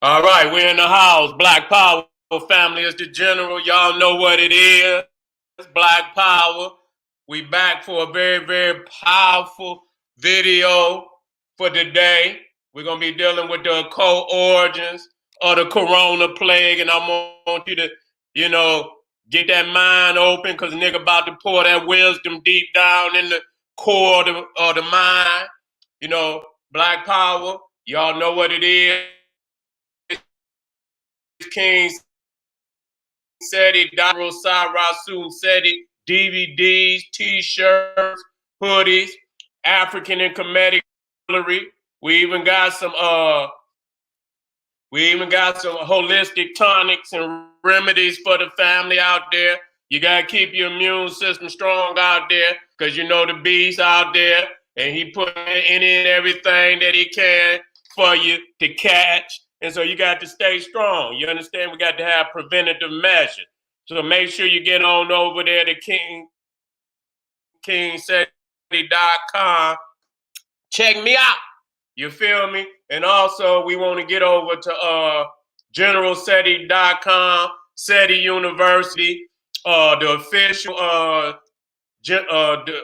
All right, we're in the house. Black Power family is the general. Y'all know what it is. Black Power. We back for a very, very powerful video for today. We're going to be dealing with the occult origins of the corona plague. And I want you to, get that mind open because nigga about to pour that wisdom deep down in the core of the mind. Black Power. Y'all know what it is. King Seti, Seti, DVDs, T-shirts, hoodies, African and Kemetic jewelry. We even got some holistic tonics and remedies for the family out there. You gotta keep your immune system strong out there, because the beast out there, and he put in everything that he can for you to catch. And so you got to stay strong. You understand? We got to have preventative measures. So make sure you get on over there to kingseti.com. Check me out. You feel me? And also, we want to get over to generalseti.com, Seti University, the official,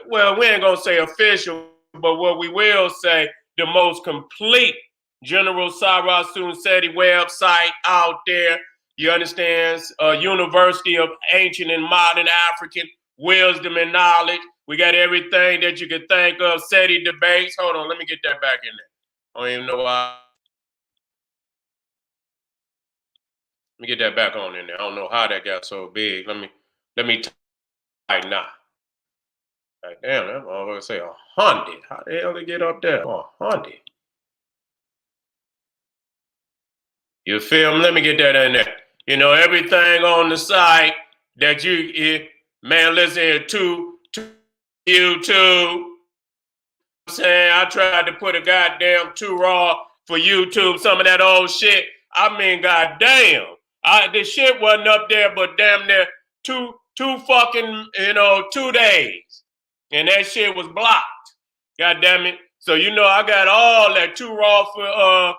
well, we ain't going to say official, but what we will say, the most complete General Sarasun Seti website out there. You understand? University of Ancient and Modern African Wisdom and Knowledge. We got everything that you could think of. Seti debates. Hold on, let me get that back in there. I don't even know why. Let me get that back on in there. I don't know how that got so big. Let me type now. Like, damn, that motherfucker say 100. How the hell they get up there? 100. You feel me? Let me get that in there. Everything on the site that man, listen here, to YouTube. I'm saying I tried to put a goddamn too raw for YouTube, some of that old shit. I mean, goddamn. This shit wasn't up there, but damn near two fucking, 2 days. And that shit was blocked. God damn it. So, I got all that too raw for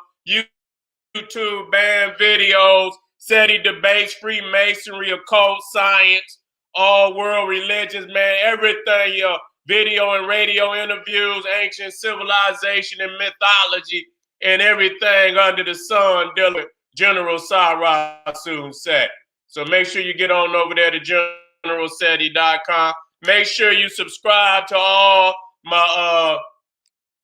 YouTube, banned videos, Seti debates, Freemasonry, occult science, all world religions, man, everything, video and radio interviews, ancient civilization and mythology, and everything under the sun dealing with General Sarasun Seti. So make sure you get on over there to generalseti.com. Make sure you subscribe to all my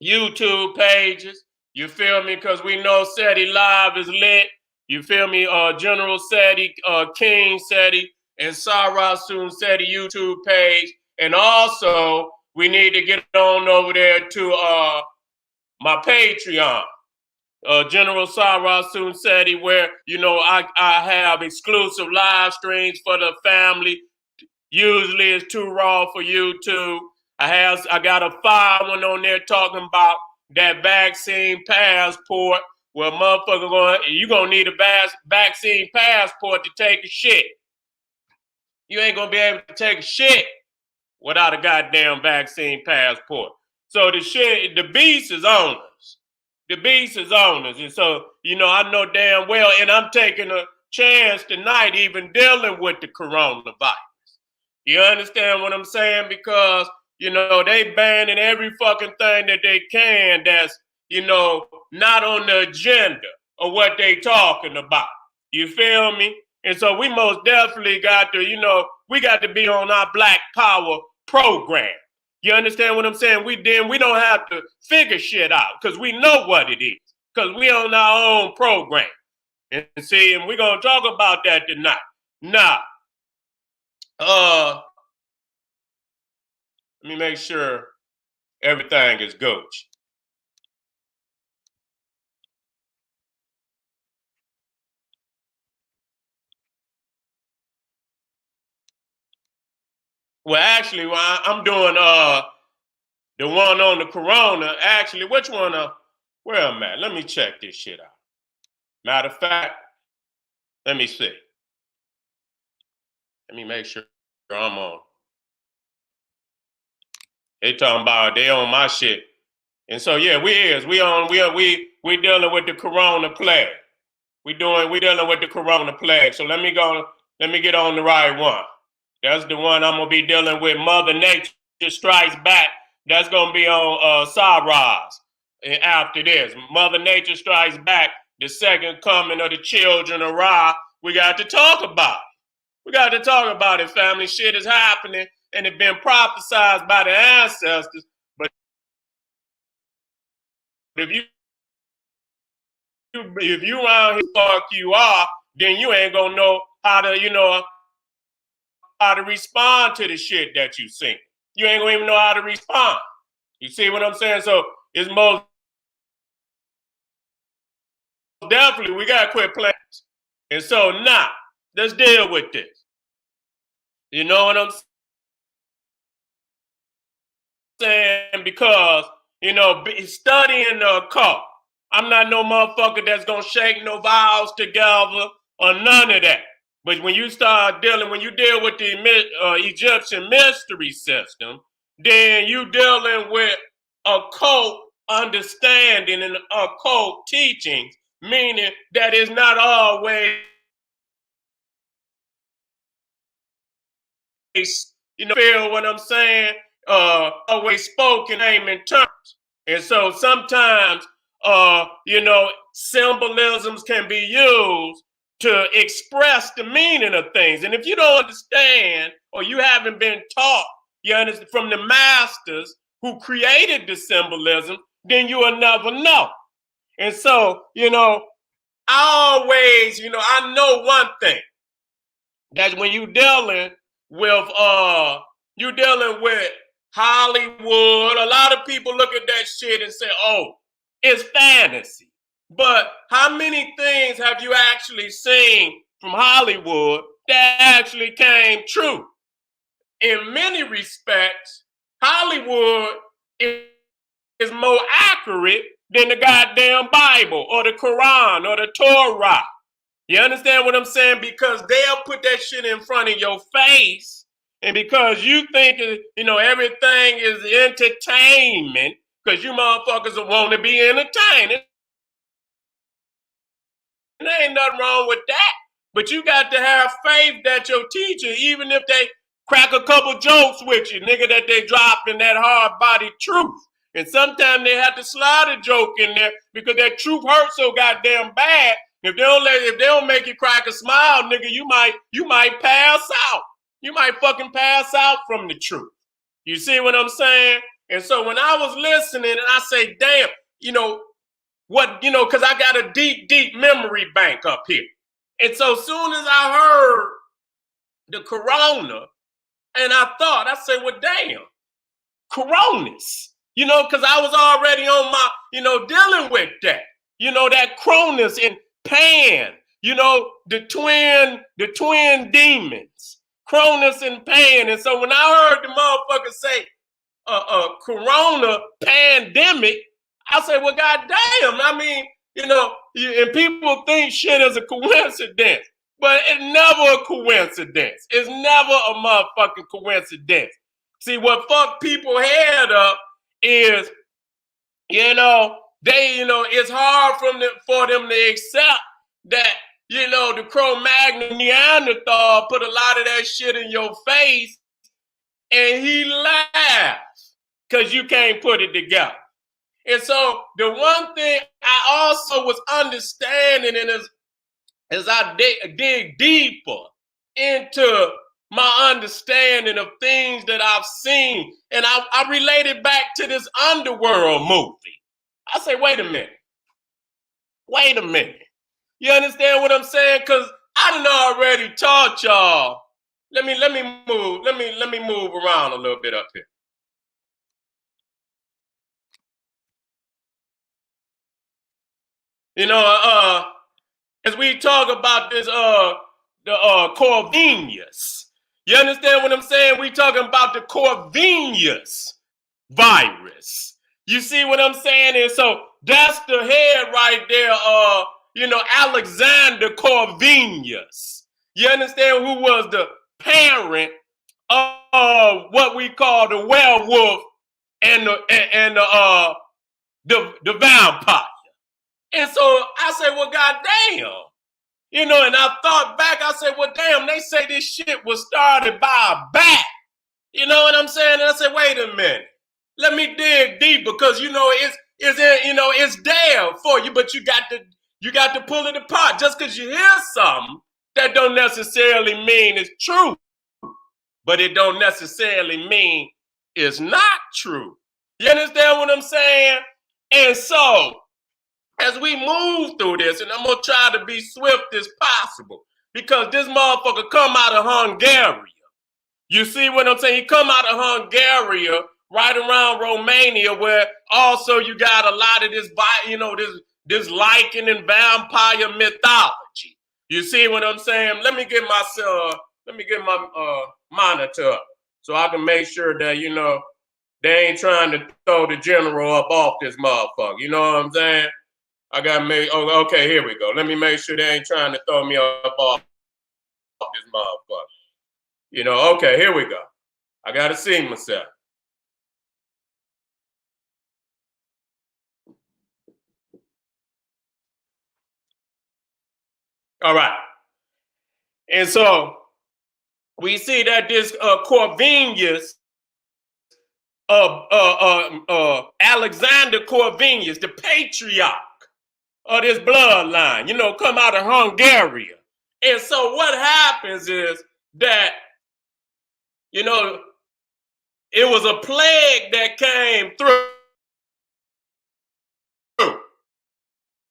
YouTube pages. You feel me? Because we know Seti Live is lit. You feel me? General Seti, King Seti, and Sarasun Seti YouTube page. And also, we need to get on over there to my Patreon, General Sarasun Seti, where, I have exclusive live streams for the family. Usually it's too raw for YouTube. I got a fire one on there talking about that vaccine passport. Well, motherfucker, you gonna need a vaccine passport to take a shit. You ain't gonna be able to take a shit without a goddamn vaccine passport. So the beast is on us. The beast is on us. And so, I know damn well, and I'm taking a chance tonight even dealing with the coronavirus. You understand what I'm saying? Because, they banning every fucking thing that they can that's, not on the agenda of what they talking about. You feel me? And so we most definitely got to, we got to be on our Black Power program. You understand what I'm saying? We don't have to figure shit out because we know what it is. Because we on our own program. And see, and we're going to talk about that tonight. Now, let me make sure everything is good. Well, actually, I'm doing the one on the corona. Actually, which one? Where am I? Let me check this shit out. Matter of fact, let me see. Let me make sure I'm on. They talking about they on my shit, and so yeah, we dealing with the corona plague. We dealing with the corona plague. So let me get on the right one. That's the one I'm gonna be dealing with. Mother Nature Strikes Back. That's gonna be on Saraz. And after this, Mother Nature Strikes Back, the second coming of the children of Ra. We got to talk about it. We got to talk about it, family. Shit is happening, and it's been prophesized by the ancestors. But if you around here fuck you are, then you ain't gonna know how to respond to the shit that you see. You ain't gonna even know how to respond. You see what I'm saying? So it's most definitely we gotta quit playing. And so now let's deal with this. You know what I'm saying? Because studying the occult, I'm not no motherfucker that's gonna shake no vows together or none of that. But when you deal with the Egyptian mystery system, then you dealing with occult understanding and occult teachings, meaning that it's not always, feel what I'm saying? Always spoken name in terms. And so sometimes, symbolisms can be used to express the meaning of things. And if you don't understand or you haven't been taught, you understand, from the masters who created the symbolism, then you will never know. And so, I always, I know one thing, that when you're dealing with Hollywood, a lot of people look at that shit and say, oh, it's fantasy. But how many things have you actually seen from Hollywood that actually came true? In many respects, Hollywood is more accurate than the goddamn Bible or the Quran or the Torah. You understand what I'm saying? Because they'll put that shit in front of your face, and because you think everything is entertainment, because you motherfuckers want to be entertained. And there ain't nothing wrong with that. But you got to have faith that your teacher, even if they crack a couple jokes with you, nigga, that they drop in that hard-bodied truth. And sometimes they have to slide a joke in there because that truth hurts so goddamn bad. If they don't make you crack a smile, nigga, you might pass out. You might fucking pass out from the truth. You see what I'm saying? And so when I was listening, and I say, damn, because I got a deep, deep memory bank up here. And so soon as I heard the corona, and I said, well, damn, Cronus, because I was already on my, dealing with that, that Cronus and Pan, the twin demons, Cronus and Pan. And so when I heard the motherfucker say, corona pandemic, I say, well, goddamn, I mean, and people think shit is a coincidence, but it's never a coincidence. It's never a motherfucking coincidence. See, what fuck people head up is, it's hard for them to accept that, the Cro-Magnon Neanderthal put a lot of that shit in your face, and he laughs because you can't put it together. And so the one thing I also was understanding, and as I dig deeper into my understanding of things that I've seen, and I related back to this Underworld movie. I say, wait a minute. You understand what I'm saying? Because I done already taught y'all. Let me move around a little bit up here. As we talk about this, the Corvinus. You understand what I'm saying? We talking about the Corvinus virus. You see what I'm saying? And so that's the head right there, Alexander Corvinus. You understand, who was the parent of what we call the werewolf and the vampire. And so I said, well, goddamn. You know, and I thought back, I said, well, damn, they say this shit was started by a bat. You know what I'm saying? And I said, wait a minute. Let me dig deep because you know it's in, you know, it's there for you, but you got to pull it apart. Just because you hear something, that don't necessarily mean it's true. But it don't necessarily mean it's not true. You understand what I'm saying? And so, as we move through this, and I'm going to try to be swift as possible, because this motherfucker come out of Hungary. You see what I'm saying? He come out of Hungary, right around Romania, where also you got a lot of this, you know, this Lycan and vampire mythology. You see what I'm saying? Let me get my monitor up so I can make sure that, you know, they ain't trying to throw the general up off this motherfucker. You know what I'm saying? I got to make, oh, okay, here we go. Let me make sure they ain't trying to throw me up off this motherfucker. You know, okay, here we go. I got to see myself. All right. And so we see that this Corvinus, Alexander Corvinus, the patriarch of this bloodline, you know, come out of Hungary. And so what happens is that, you know, it was a plague that came through.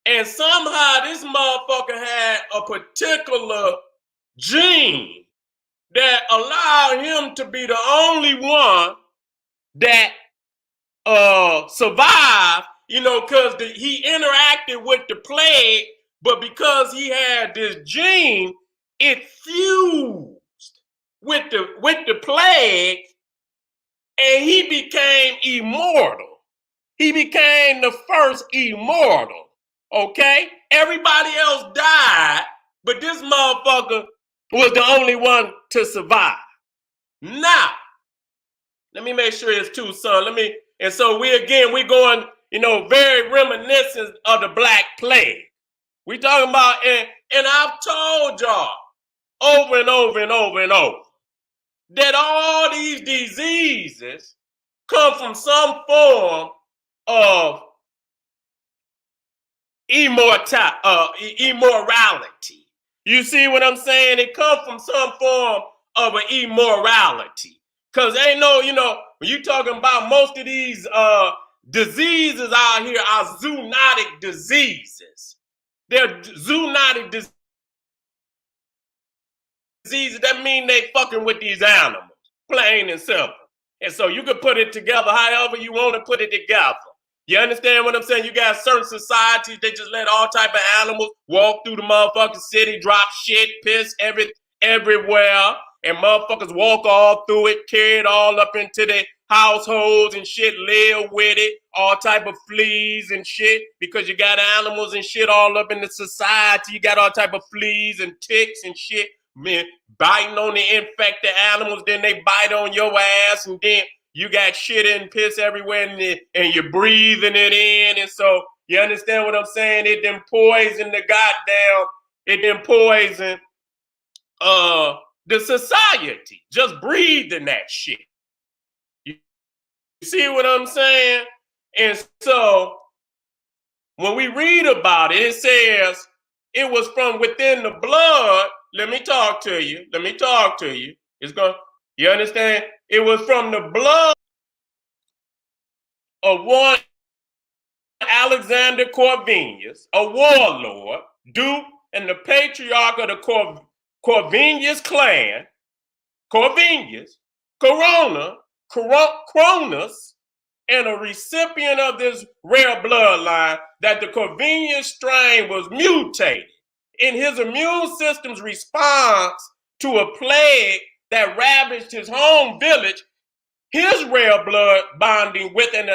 And somehow this motherfucker had a particular gene that allowed him to be the only one that survived, you know, because he interacted with the plague, but because he had this gene, it fused with the plague, and he became immortal. He became the first immortal. Okay? Everybody else died, but this motherfucker was the only one to survive. Now, let me make sure it's two sons. And so we going, you know, very reminiscent of the Black Plague. We talking about, and I've told y'all over and over and over and over that all these diseases come from some form of immorality. You see what I'm saying? It comes from some form of an immorality. Because ain't no, you know, when you talking about most of these diseases out here are zoonotic diseases. They're zoonotic diseases. That mean they fucking with these animals, plain and simple. And so you can put it together however you want to put it together. You understand what I'm saying? You got certain societies, they just let all type of animals walk through the motherfucking city, drop shit, piss everywhere, and motherfuckers walk all through it, carry it all up into their households and shit, live with it, all type of fleas and shit, because you got animals and shit all up in the society. You got all type of fleas and ticks and shit, man, biting on the infected animals, then they bite on your ass, and then you got shit and piss everywhere, and you're breathing it in. And so, you understand what I'm saying? It done poison the society. Just breathing that shit. You see what I'm saying? And so, when we read about it, it says it was from within the blood. Let me talk to you. It's going, you understand? It was from the blood of one Alexander Corvinus, a warlord, duke, and the patriarch of the Corvinus clan, Corvinus, Cronus, and a recipient of this rare bloodline, that the Corvinus strain was mutated in his immune system's response to a plague that ravaged his home village. His rare blood bonding with and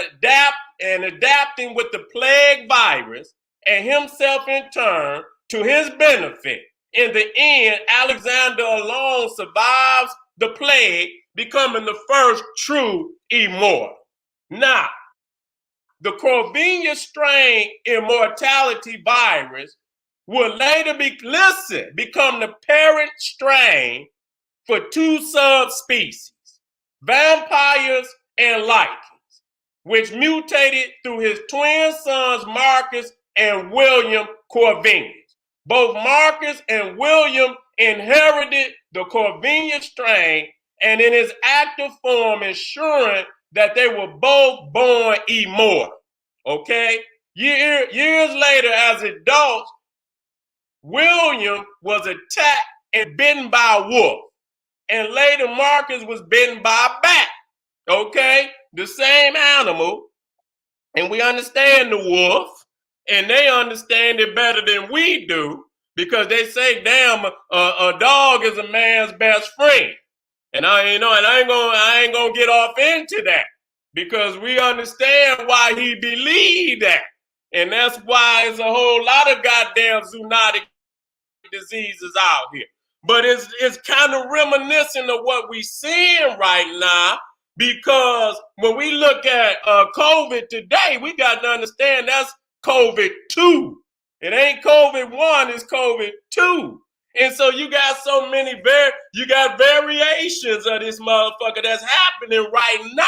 adapting with the plague virus, and himself in turn to his benefit. In the end, Alexander alone survives the plague, becoming the first true immortal. Now, The Corvinus strain immortality virus will later become the parent strain for two subspecies, vampires and Lycans, which mutated through his twin sons Marcus and William Corvinus. Both Marcus and William inherited the Corvinus strain, and in its active form ensuring that they were both born immortal. Okay? Years later, as adults, William was attacked and bitten by a wolf. And later, Marcus was bitten by a bat. Okay? The same animal. And we understand the wolf, and they understand it better than we do, because they say, damn, a dog is a man's best friend. And I ain't gonna get off into that, because we understand why he believed that. And that's why it's a whole lot of goddamn zoonotic diseases out here. But it's kind of reminiscent of what we're seeing right now, because when we look at COVID today, we got to understand that's COVID-2. It ain't COVID-1, it's COVID-2. And so you got so many you got variations of this motherfucker that's happening right now.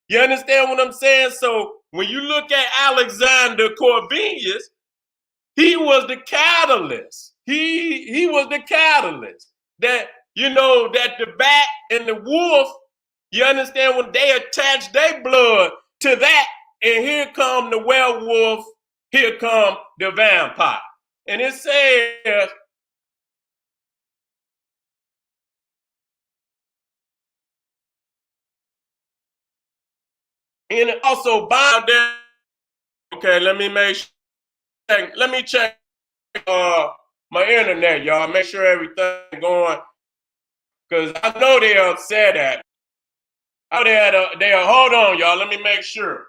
You understand what I'm saying? So when you look at Alexander Corvinus, he was the catalyst. He was the catalyst that, that the bat and the wolf, you understand, when they attach their blood to that, and here come the werewolf, here come the vampire. And it says, and it also bound there. Okay, let me check my internet, y'all. Make sure everything going, because I know they upset at it. Oh, they are, hold on, y'all. Let me make sure.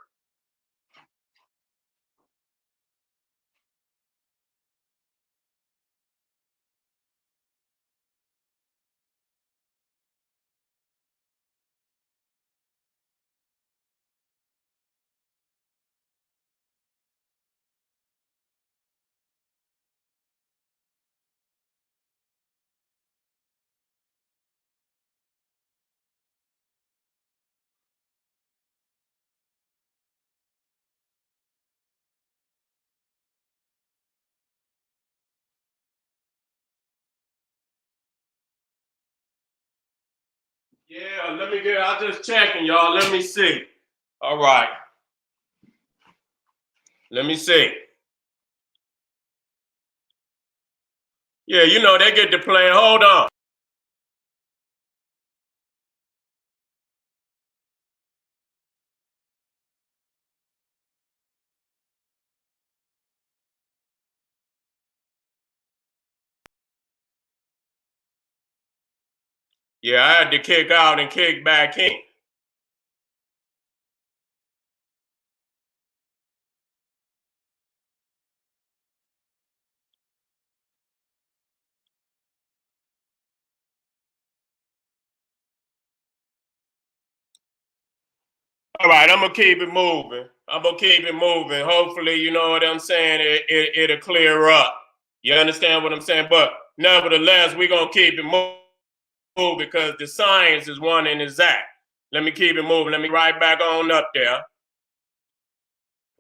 Yeah, I'm just checking, y'all. Let me see. All right. Let me see. Yeah, they get to play. Hold on. Yeah, I had to kick out and kick back in. All right, I'm gonna keep it moving. Hopefully, you know what I'm saying, it'll clear up. You understand what I'm saying? But nevertheless, we're gonna keep it moving, because the science is one and exact. Let me keep it moving. Let me right back on up there.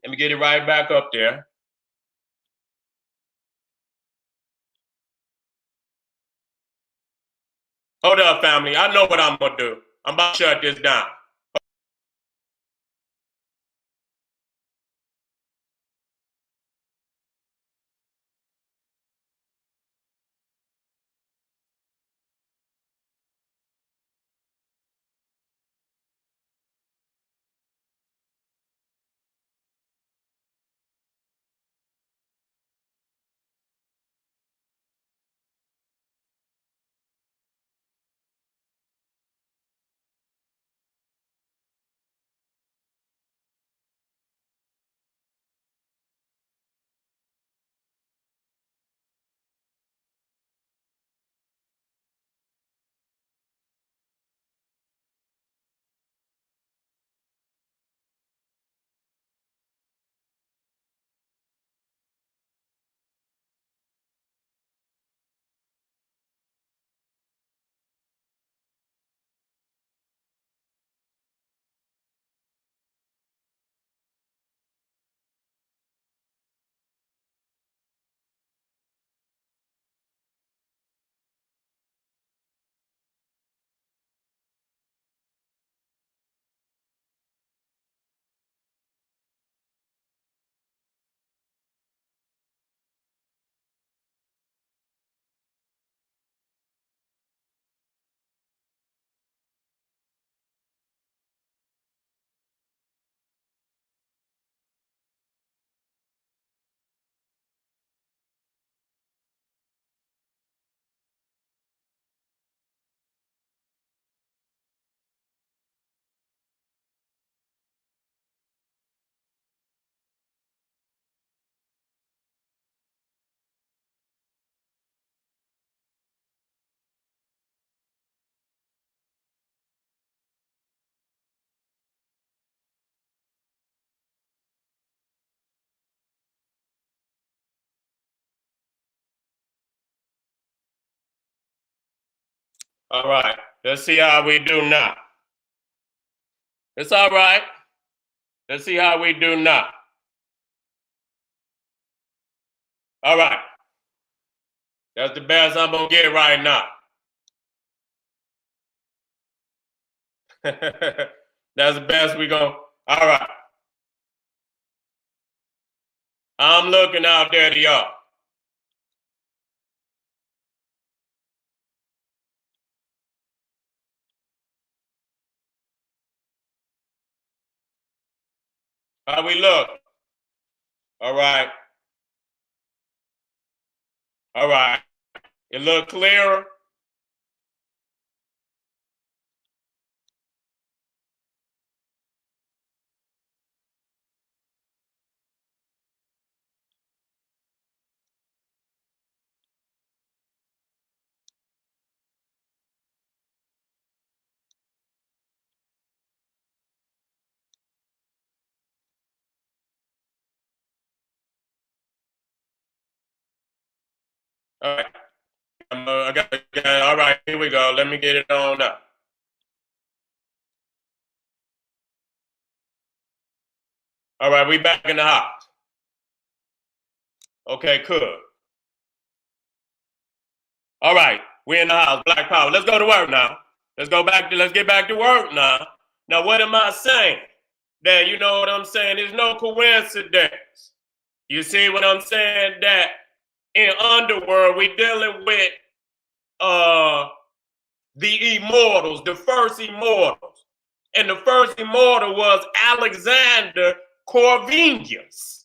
Let me get it right back up there. Hold up, family. I know what I'm gonna do. I'm about to shut this down. All right. Let's see how we do now. It's all right. Let's see how we do now. All right. That's the best I'm going to get right now. That's the best we're going to. All right. I'm looking out there to y'all. How we look? All right. All right. It look clearer? All right. I got all right, here we go. Let me get it on up. All right, we back in the house. Okay, cool. All right, we in the house. Black power. Let's go to work now. Let's get back to work now. Now, what am I saying? That you know what I'm saying? There's no coincidence. You see what I'm saying? That in Underworld, we're dealing with the immortals, the first immortals. And the first immortal was Alexander Corvinus.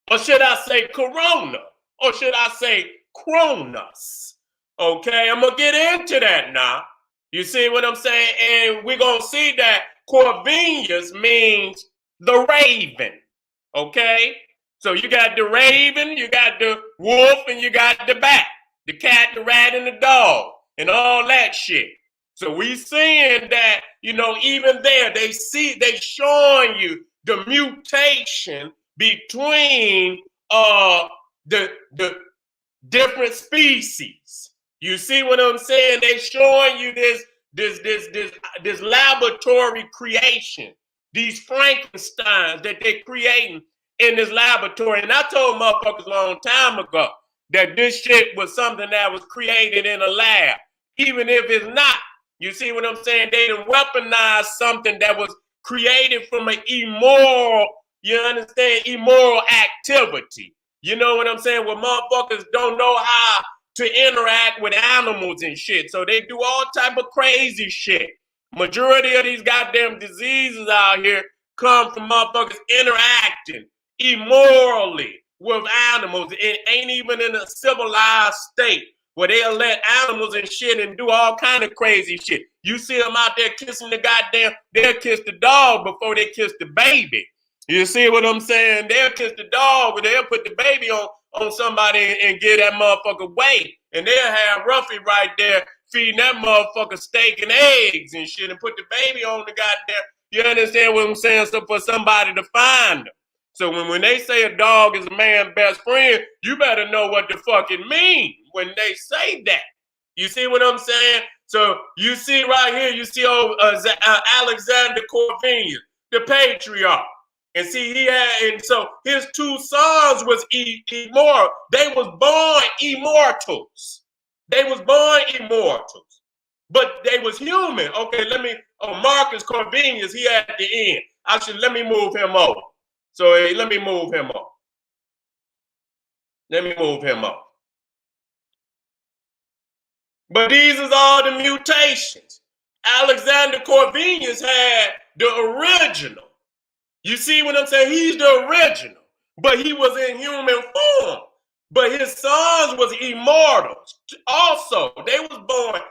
Or should I say Corona? Or should I say Cronus? Okay, I'm going to get into that now. You see what I'm saying? And we're going to see that Corvinus means the raven. Okay? So you got the raven, you got the wolf, and you got the bat. The cat, the rat, and the dog, and all that shit. So we seeing that, you know, even there, they showing you the mutation between the different species. You see what I'm saying? They showing you this laboratory creation, these Frankensteins that they're creating in this laboratory. And I told motherfuckers a long time ago that this shit was something that was created in a lab, even if it's not. You see what I'm saying? They done weaponized something that was created from an immoral, you understand, immoral activity. You know what I'm saying? Where motherfuckers don't know how to interact with animals and shit. So they do all type of crazy shit. Majority of these goddamn diseases out here come from motherfuckers interacting immorally with animals. It ain't even in a civilized state where they'll let animals and shit and do all kind of crazy shit. You see them out there kissing the goddamn, they'll kiss the dog before they kiss the baby. You see what I'm saying? They'll kiss the dog, but they'll put the baby on somebody and give that motherfucker weight. And they'll have Ruffy right there feeding that motherfucker steak and eggs and shit and put the baby on the goddamn, you understand what I'm saying? So for somebody to find them. So when they say a dog is a man's best friend, you better know what the fuck it means when they say that. You see what I'm saying? So you see right here, you see Alexander Corvinus, the patriarch. And see, so his two sons was immortal. They was born immortals. They was born immortals. But they was human. Okay, Marcus Corvinus, he at the end. Let me move him over. So let me move him up. Let me move him up. But these is all the mutations. Alexander Corvinus had the original. You see what I'm saying? He's the original. But he was in human form. But his sons was immortals. Also, they was born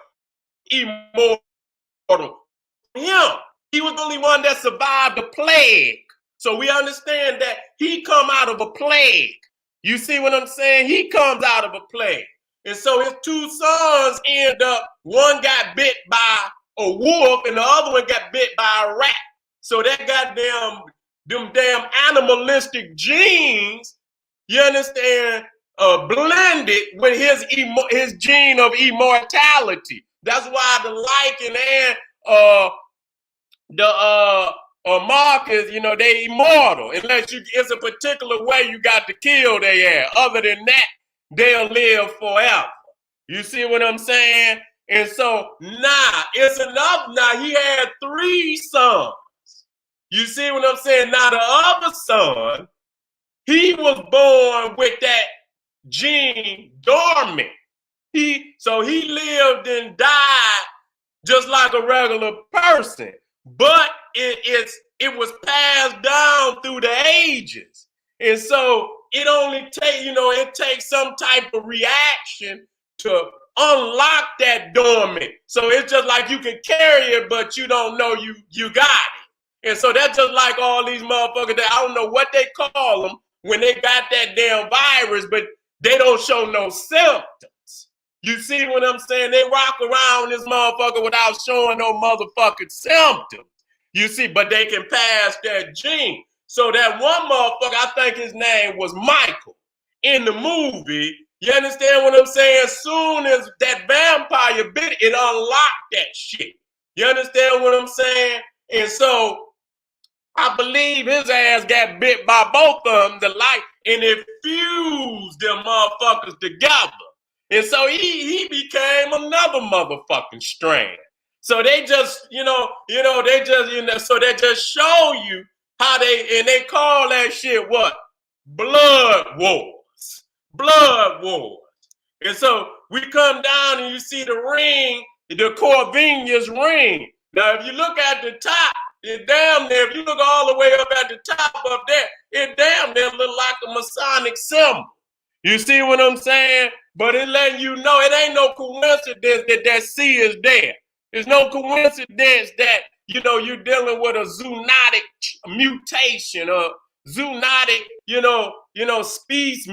immortal. He was the only one that survived the plague. So we understand that he come out of a plague. You see what I'm saying? He comes out of a plague. And so his two sons end up, one got bit by a wolf and the other one got bit by a rat. So that them damn animalistic genes, you understand, blended with his gene of immortality. That's why the Lycan and the Marcus, you know, they immortal. Unless it's a particular way you got to kill their ass. Other than that, they'll live forever. You see what I'm saying? And so, it's enough now. He had 3 sons. You see what I'm saying? Now, the other son, he was born with that gene dormant. So he lived and died just like a regular person. But it was passed down through the ages. And so it takes some type of reaction to unlock that dormant. So it's just like you can carry it, but you don't know you got it. And so that's just like all these motherfuckers that I don't know what they call them when they got that damn virus, but they don't show no symptoms. You see what I'm saying? They rock around this motherfucker without showing no motherfucking symptoms. You see, but they can pass that gene. So that one motherfucker, I think his name was Michael, in the movie, you understand what I'm saying? As soon as that vampire bit, it unlocked that shit. You understand what I'm saying? And so I believe his ass got bit by both of them, the light, and it fused them motherfuckers together. And so he became another motherfucking strain. So they just, so they just show you how they call that shit what? Blood wars. Blood wars. And so we come down and you see the ring, the Corvinus ring. Now, if you look at the top, it damn near, if you look all the way up at the top up there, it damn near look like a Masonic symbol. You see what I'm saying? But it letting you know it ain't no coincidence that C is there. There's no coincidence that, you're dealing with a zoonotic mutation, or zoonotic, species,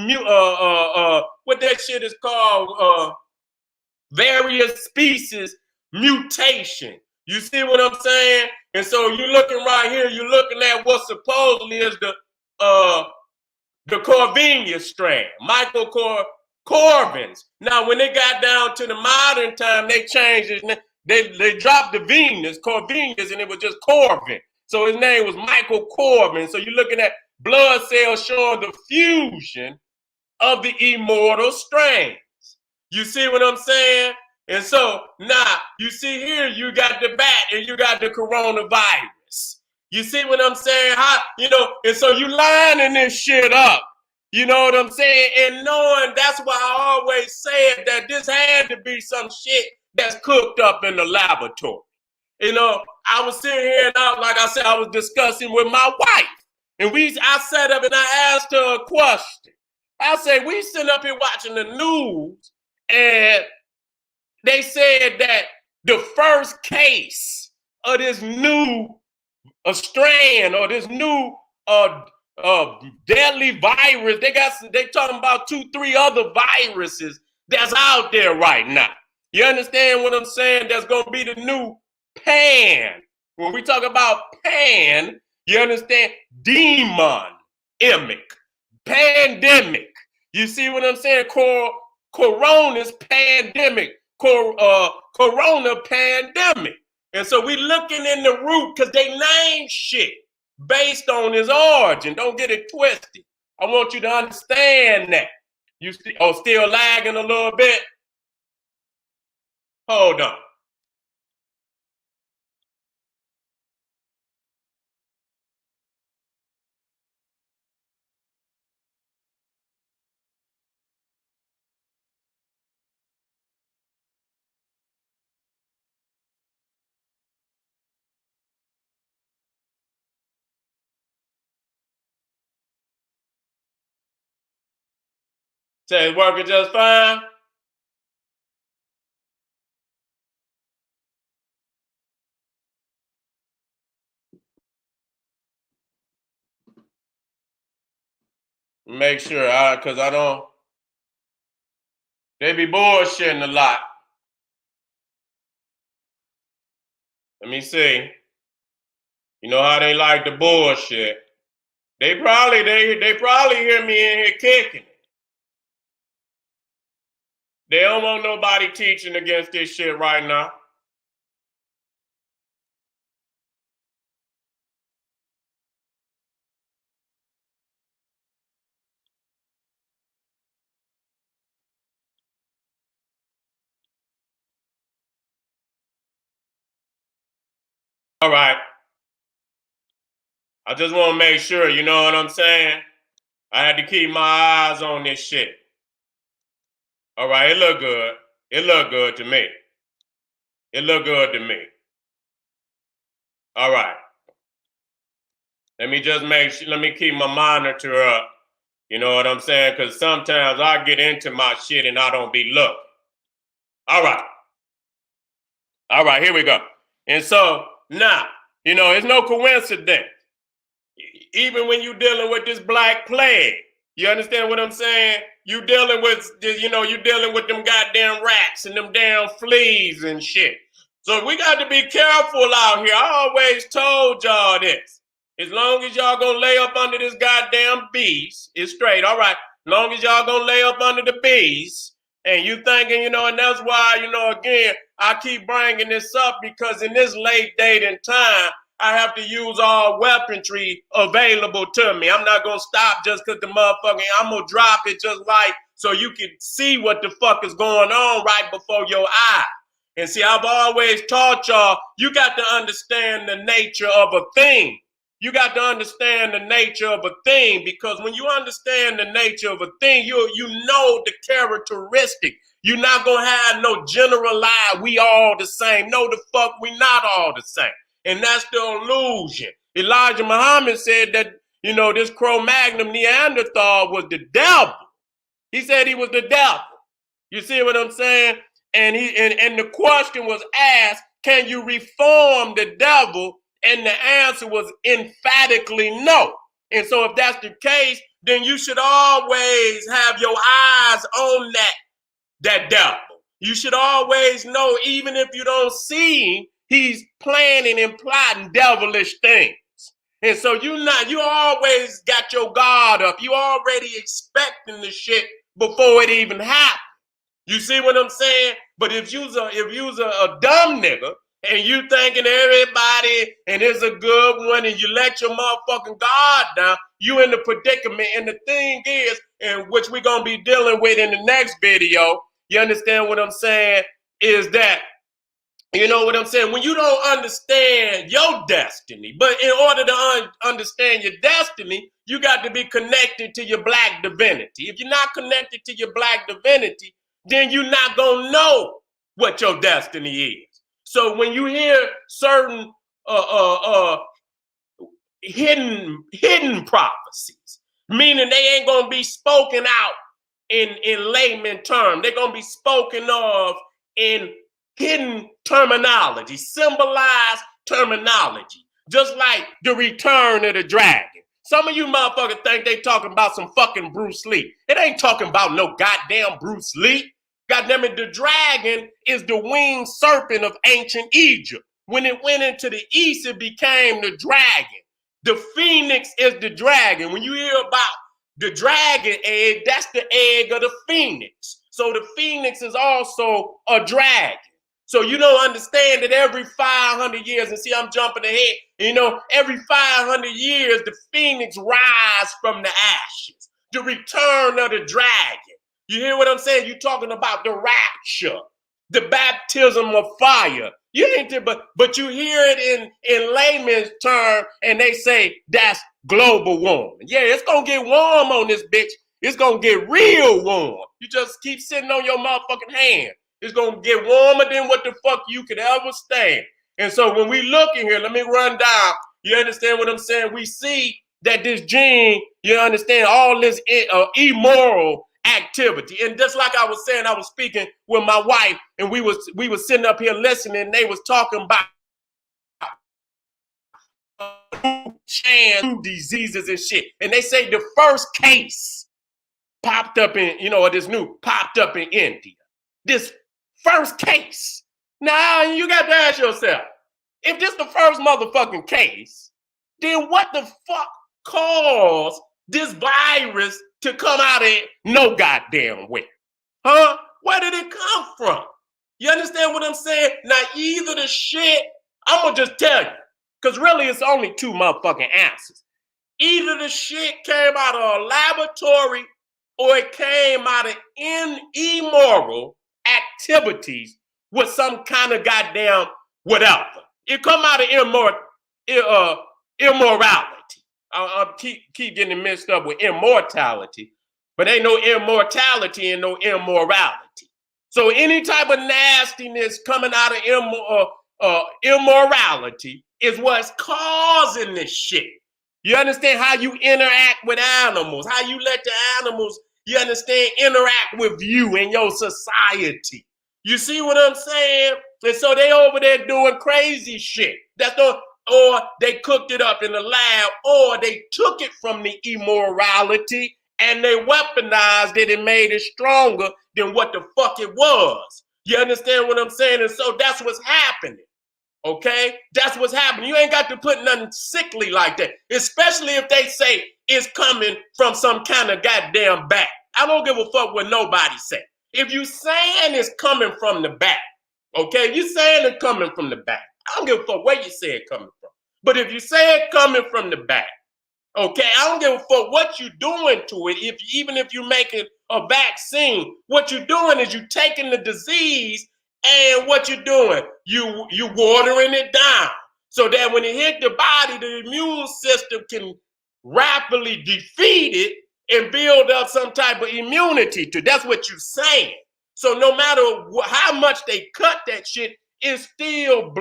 what that shit is called, various species mutation. You see what I'm saying? And so you're looking right here, you're looking at what supposedly is the Corvinus strand, Michael Corvinus. Now, when they got down to the modern time, they changed it. They dropped the Venus, Corvinus, and it was just Corvin. So his name was Michael Corvin. So you're looking at blood cells showing the fusion of the immortal strains. You see what I'm saying? And so now you see here, you got the bat and you got the coronavirus. You see what I'm saying? And so you lining this shit up. You know what I'm saying? And knowing, that's why I always said that this had to be some shit that's cooked up in the laboratory. I was sitting here and like I said, I was discussing with my wife. And I sat up and I asked her a question. I said, we sitting up here watching the news, and they said that the first case of this new strand or this new deadly virus, they talking about 2-3 other viruses that's out there right now. You understand what I'm saying? That's gonna be the new pan. When we talk about pan, you understand? Demonic, pandemic. You see what I'm saying? Corona's pandemic, corona pandemic. And so we looking in the root because they name shit based on his origin. Don't get it twisted. I want you to understand that. You still lagging a little bit? Hold on. Say it's working just fine. Make sure, because I don't. They be bullshitting a lot. Let me see. You know how they like the bullshit. They probably hear me in here kicking. They don't want nobody teaching against this shit right now. All right. I just want to make sure, you know what I'm saying? I had to keep my eyes on this shit. All right, it look good. It look good to me. It look good to me. All right. Let me just let me keep my monitor up. You know what I'm saying? Because sometimes I get into my shit and I don't be looking. All right. All right, here we go. And so now, you know, it's no coincidence. Even when you're dealing with this black plague, you understand what I'm saying? You dealing with, you know, you dealing with them goddamn rats and them damn fleas and shit. So we got to be careful out here. I always told y'all this. As long as y'all gonna lay up under this goddamn beast, it's straight. All right. As long as y'all gonna lay up under the beast, and you thinking, you know, and that's why, you know, again, I keep bringing this up because in this late date and time, I have to use all weaponry available to me. I'm not going to stop just because the motherfucking, I'm going to drop it just like so you can see what the fuck is going on right before your eye. And see, I've always taught y'all, you got to understand the nature of a thing. You got to understand the nature of a thing because when you understand the nature of a thing, you know the characteristic. You're not going to have no generalized, we all the same. No, the fuck, we not all the same. And that's the illusion. Elijah Muhammad said that, you know, this Cro-Magnon Neanderthal was the devil. He said he was the devil. You see what I'm saying? And and the question was asked, can you reform the devil? And the answer was emphatically no. And so if that's the case, then you should always have your eyes on that devil. You should always know, even if you don't see him, he's planning and plotting devilish things. And so you always got your guard up. You already expecting the shit before it even happened. You see what I'm saying? But if you's a dumb nigga and you thinking everybody and it's a good one and you let your motherfucking guard down, you in the predicament. And the thing is, and which we're gonna be dealing with in the next video, you understand what I'm saying, is that, you know what I'm saying? When you don't understand your destiny, but in order to understand your destiny, you got to be connected to your black divinity. If you're not connected to your black divinity, then you're not going to know what your destiny is. So when you hear certain hidden prophecies, meaning they ain't going to be spoken out in layman terms. They're going to be spoken of in hidden terminology, symbolized terminology, just like the return of the dragon. Some of you motherfuckers think they talking about some fucking Bruce Lee. It ain't talking about no goddamn Bruce Lee. Goddamn it, the dragon is the winged serpent of ancient Egypt. When it went into the east, it became the dragon. The phoenix is the dragon. When you hear about the dragon egg, that's the egg of the phoenix. So the phoenix is also a dragon. So you don't understand that every 500 years, and see, I'm jumping ahead, you know, every 500 years, the phoenix rise from the ashes, the return of the dragon. You hear what I'm saying? You're talking about the rapture, the baptism of fire. You ain't there, but you hear it in layman's term, and they say that's global warming. Yeah, it's gonna get warm on this bitch. It's gonna get real warm. You just keep sitting on your motherfucking hand. It's gonna get warmer than what the fuck you could ever stand. And so when we look in here, let me run down. You understand what I'm saying? We see that this gene, you understand, all this immoral activity. And just like I was saying, I was speaking with my wife, and we was sitting up here listening, and they was talking about diseases and shit. And they say the first case popped up in, you know, this new popped up in India. This first case. Now you got to ask yourself, if this the first motherfucking case, then what the fuck caused this virus to come out of no goddamn way? Huh? Where did it come from? You understand what I'm saying? Now, either the shit, I'm going to just tell you, because really it's only two motherfucking answers. Either the shit came out of a laboratory or it came out of immoral activities with some kind of goddamn whatever. It come out of immorality. I keep getting mixed up with immortality, but ain't no immortality and no immorality. So any type of nastiness coming out of immorality is what's causing this shit. You understand how you interact with animals, how you let the animals, you understand, interact with you and your society. You see what I'm saying? And so they over there doing crazy shit. Or they cooked it up in the lab, or they took it from the immorality and they weaponized it and made it stronger than what the fuck it was. You understand what I'm saying? And so that's what's happening. Okay? That's what's happening. You ain't got to put nothing sickly like that, especially if they say it's coming from some kind of goddamn back. I don't give a fuck what nobody say. If you saying it's coming from the back, okay? If you saying it's coming from the back, I don't give a fuck where you say it coming from. But if you say it coming from the back, okay, I don't give a fuck what you doing to it. Even if you're making a vaccine, what you're doing is you taking the disease and what you're doing, you watering it down so that when it hit the body, the immune system can rapidly defeat it and build up some type of immunity to. That's what you're saying. So no matter how much they cut that shit, it's still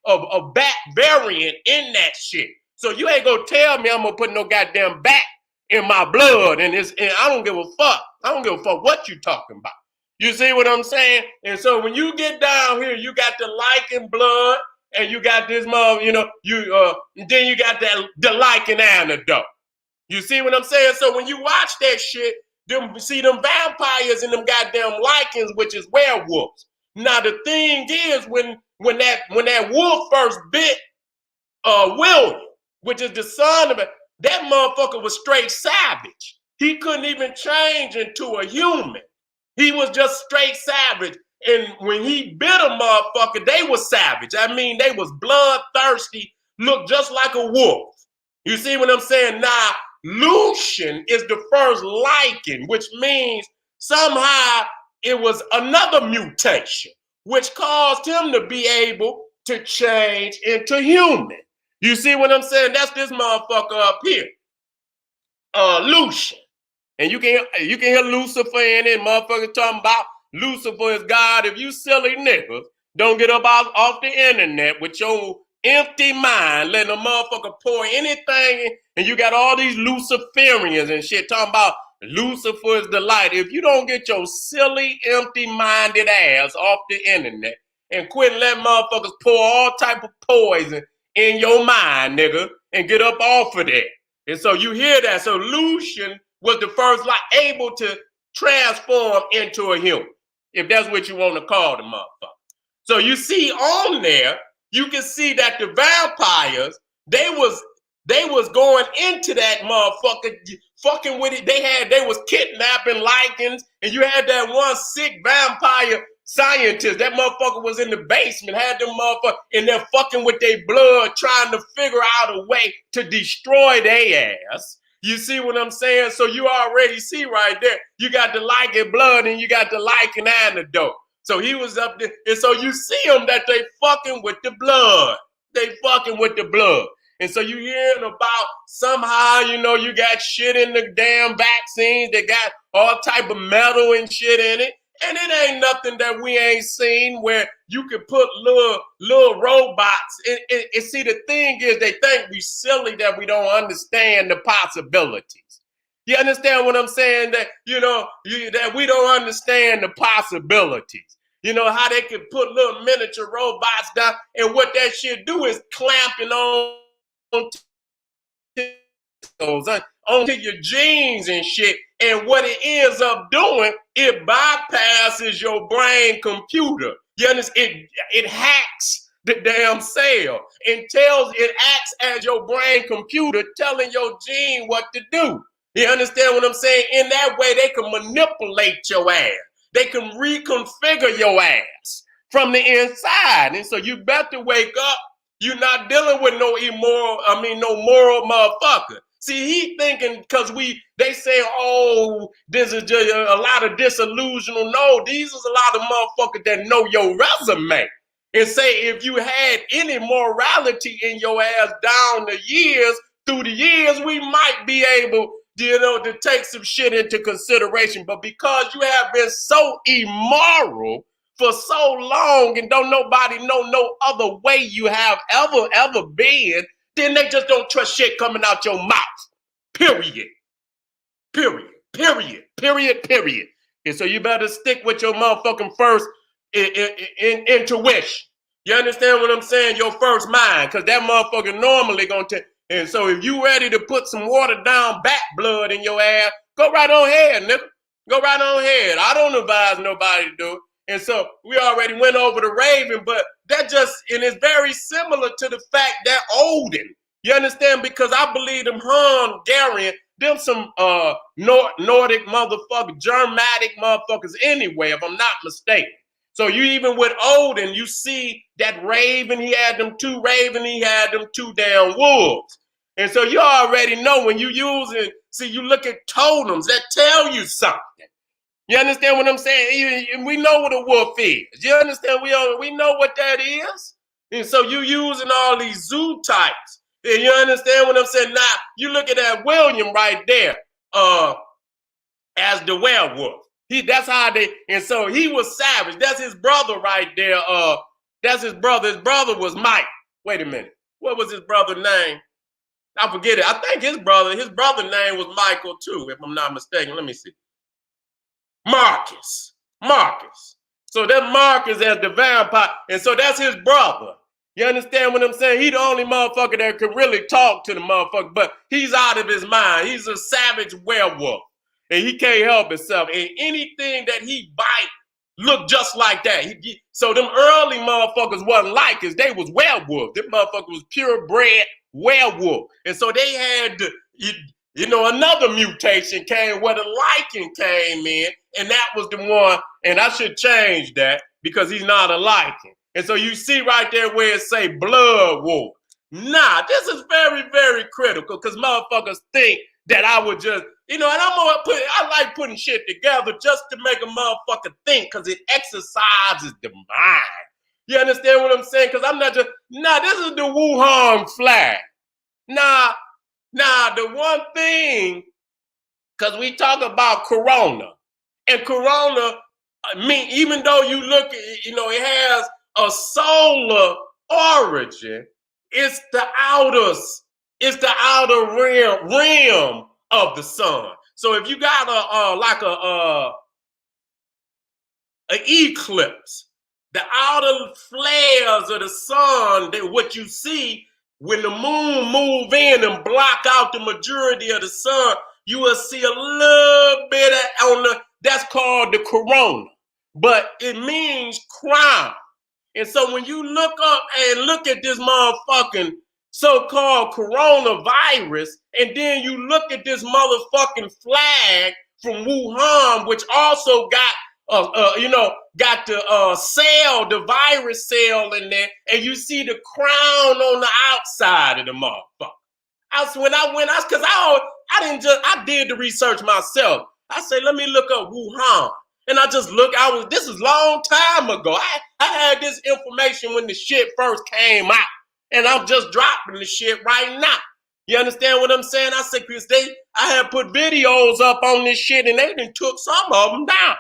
a bat variant in that shit. So you ain't gonna tell me I'm gonna put no goddamn bat in my blood, and I don't give a fuck. I don't give a fuck what you talking about. You see what I'm saying? And so when you get down here, you got the Lycan blood, and you got this mother, then you got the Lycan antidote. You see what I'm saying? So when you watch that shit, them vampires and them goddamn Lycans, which is werewolves. Now the thing is, when that wolf first bit William, which is the son of it, that motherfucker was straight savage. He couldn't even change into a human. He was just straight savage. And when he bit a motherfucker, they was savage. I mean, they was bloodthirsty, looked just like a wolf. You see what I'm saying? Now, Lucian is the first Lycan, which means somehow it was another mutation, which caused him to be able to change into human. You see what I'm saying? That's this motherfucker up here, Lucian. And you can hear Lucifer in it. Motherfuckers talking about Lucifer is God. If you silly niggas don't get up off the internet with your empty mind, letting a motherfucker pour anything in, and you got all these Luciferians and shit talking about Lucifer is the light. If you don't get your silly, empty-minded ass off the internet and quit letting motherfuckers pour all type of poison in your mind, nigga, and get up off of that. And so you hear that. So Lucian was the first able to transform into a human, if that's what you want to call the motherfucker. So you see on there, you can see that the vampires, they was going into that motherfucker, fucking with it. They was kidnapping Lycans, and you had that one sick vampire scientist. That motherfucker was in the basement, had them motherfuckers in there fucking with their blood, trying to figure out a way to destroy their ass. You see what I'm saying? So you already see right there, you got the Lycan blood and you got the Lycan antidote. So he was up there, and so you see them that they fucking with the blood. They fucking with the blood. And so you hearing about somehow, you got shit in the damn vaccines that got all type of metal and shit in it. And it ain't nothing that we ain't seen where you can put little robots. And see, the thing is, they think we silly that we don't understand the possibilities. You understand what I'm saying? That, that we don't understand the possibilities. How they can put little miniature robots down, and what that shit do is clamping on onto your genes and shit. And what it ends up doing, it bypasses your brain computer. You understand? It hacks the damn cell and it acts as your brain computer, telling your gene what to do. You understand what I'm saying? In that way, they can manipulate your ass. they can reconfigure your ass from the inside. And so you better wake up. You're not dealing with no moral motherfucker. See, he thinking because they say, oh, this is just a lot of disillusional. No, these is a lot of motherfuckers that know your resume and say if you had any morality in your ass down through the years, we might be able, to take some shit into consideration. But because you have been so immoral for so long and don't nobody know no other way you have ever been, then they just don't trust shit coming out your mouth. Period. And so you better stick with your motherfucking first intuition. You understand what I'm saying? Your first mind, because that motherfucker normally gonna take. And so if you ready to put some watered down back blood in your ass, go right on ahead, nigga. Go right on ahead. I don't advise nobody to do it. And so we already went over the Raven, but and it's very similar to the fact that Odin, you understand? Because I believe them Hungarian, them some Nordic motherfuckers, Germanic motherfuckers anyway, if I'm not mistaken. So you even with Odin, you see that Raven, he had them two damn wolves. And so you already know when you you look at totems that tell you something. You understand what I'm saying? Even we know what a wolf is. You understand? We know what that is. And so you using all these zoo types. And you understand what I'm saying? Now you look at that William right there, as the werewolf. And so he was savage. That's his brother right there. That's his brother. His brother was Mike. Wait a minute. What was his brother's name? I forget it. I think his brother's name was Michael too, if I'm not mistaken. Let me see. Marcus. So that Marcus as the vampire. And so that's his brother. You understand what I'm saying? He the only motherfucker that could really talk to the motherfucker, but he's out of his mind. He's a savage werewolf. And he can't help himself. And anything that he bite look just like that. So them early motherfuckers wasn't Lycans. They was werewolves. Them motherfuckers was purebred werewolf. And so they had another mutation came where the Lycan came in. And that was the one. And I should change that because he's not a Lycan. And so you see right there where it say blood wolf. Nah, this is very, very critical because motherfuckers think that I would just, and I like putting shit together just to make a motherfucker think because it exercises the mind. You understand what I'm saying? Because I'm not just, this is the Wuhan flag. The one thing, because we talk about Corona, and Corona, even though you look at, it has a solar origin, it's the outer rim of the sun. So if you got an eclipse, the outer flares of the sun, what you see when the moon move in and block out the majority of the sun, you will see a little bit that's called the corona, but it means crown. And so when you look up and look at this motherfucking so-called coronavirus, and then you look at this motherfucking flag from Wuhan, which also got the virus cell in there, and you see the crown on the outside of the motherfucker. I did the research myself. I said, let me look up Wuhan. And I just this is a long time ago. I had this information when the shit first came out. And I'm just dropping the shit right now. You understand what I'm saying? I said, because I had put videos up on this shit and they done took some of them down.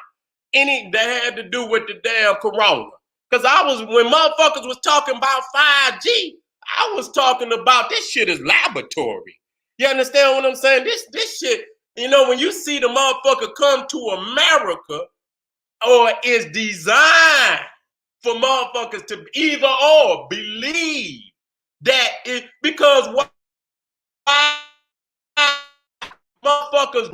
That had to do with the damn corona. Because when motherfuckers was talking about 5G, I was talking about this shit is laboratory. You understand what I'm saying? This shit, when you see the motherfucker come to America, or is designed for motherfuckers to either or believe that because why motherfuckers,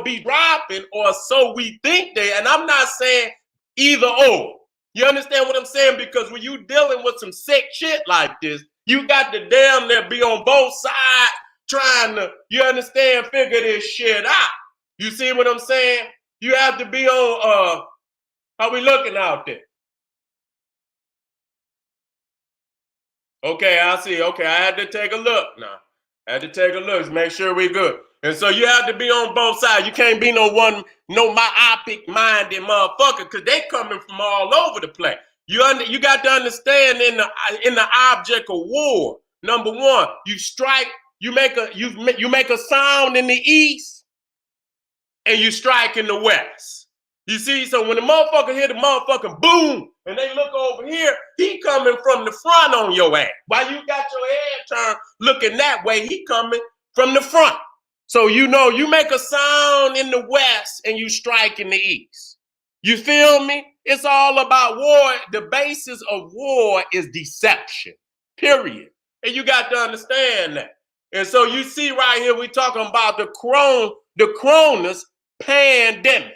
be dropping, or so we think they, and I'm not saying either or. You understand what I'm saying? Because when you dealing with some sick shit like this, you got to damn near be on both sides trying to, you understand, figure this shit out. You see what I'm saying? You have to be on How we looking out there? Okay, I see. Okay, I had to take a look now. I had to take a look to make sure we're good. And so you have to be on both sides. You can't be no myopic minded motherfucker, because they coming from all over the place. You got to understand in the object of war. Number one, you strike. You make a sound in the east, and you strike in the west. You see, so when the motherfucker hear the motherfucking boom and they look over here, he coming from the front on your ass. While you got your head turned looking that way, he coming from the front. So you know, you make a sound in the west and you strike in the east. You feel me? It's all about war. The basis of war is deception, period. And you got to understand that. And so you see right here, we talking about the Cronus pandemic.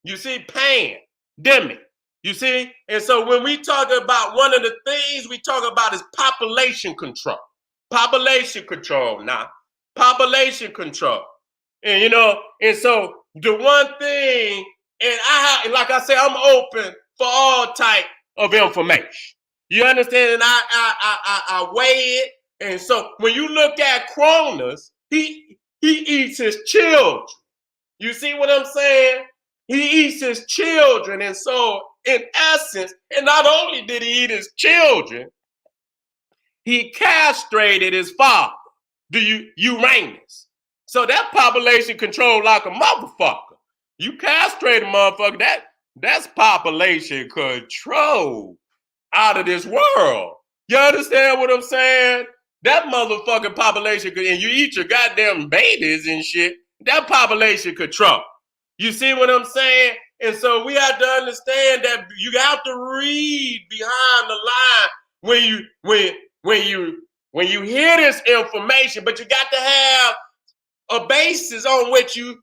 You see, pandemic. You see? And so when we talk about, one of the things we talk about is population control. Population control now. Population control. And you know, and so the one thing, and like I say, I'm open for all type of information. You understand? And I weigh it. And so when you look at Cronus, he eats his children. You see what I'm saying? He eats his children. And so, in essence, and not only did he eat his children, he castrated his father, the Uranus. So that population control like a motherfucker. You castrate a motherfucker, that's population control out of this world. You understand what I'm saying? That motherfucking population, and you eat your goddamn babies and shit, that population control. You see what I'm saying? And so we have to understand that you have to read behind the line when you hear this information, but you got to have a basis on which you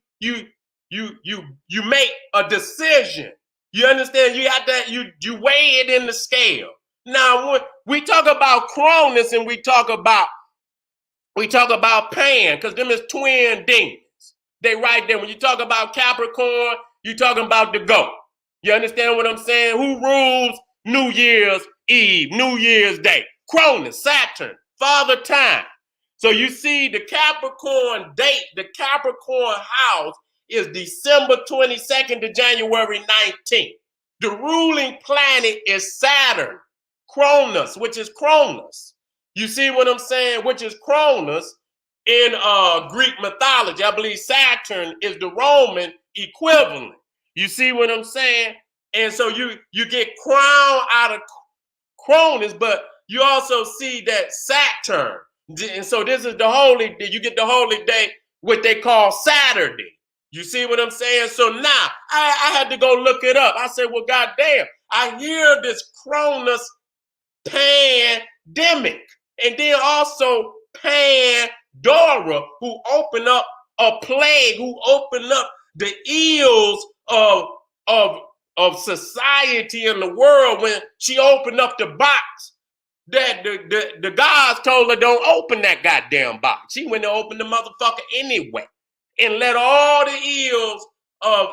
make a decision. You understand? You got that you weigh it in the scale. Now when we talk about Cronus and we talk about Pan, because them is twin demons. They right there. When you talk about Capricorn, you're talking about the goat. You understand what I'm saying? Who rules New Year's Eve, New Year's Day? Cronus, Saturn, Father Time. So you see the Capricorn date, the Capricorn house is December 22nd to January 19th. The ruling planet is Saturn, Cronus, which is Cronus. You see what I'm saying? Which is Cronus in Greek mythology. I believe Saturn is the Roman equivalent. You see what I'm saying? And so you get crown out of Cronus, but you also see that Saturn. And so this is the holy day. You get the holy day, what they call Saturday. You see what I'm saying? So now I had to go look it up. I said, well, goddamn, I hear this Cronus pandemic. And then also Pandora, who opened up a plague, who opened up the ills of society in the world when she opened up the box. That the gods told her don't open that goddamn box. She went to open the motherfucker anyway and let all the ills of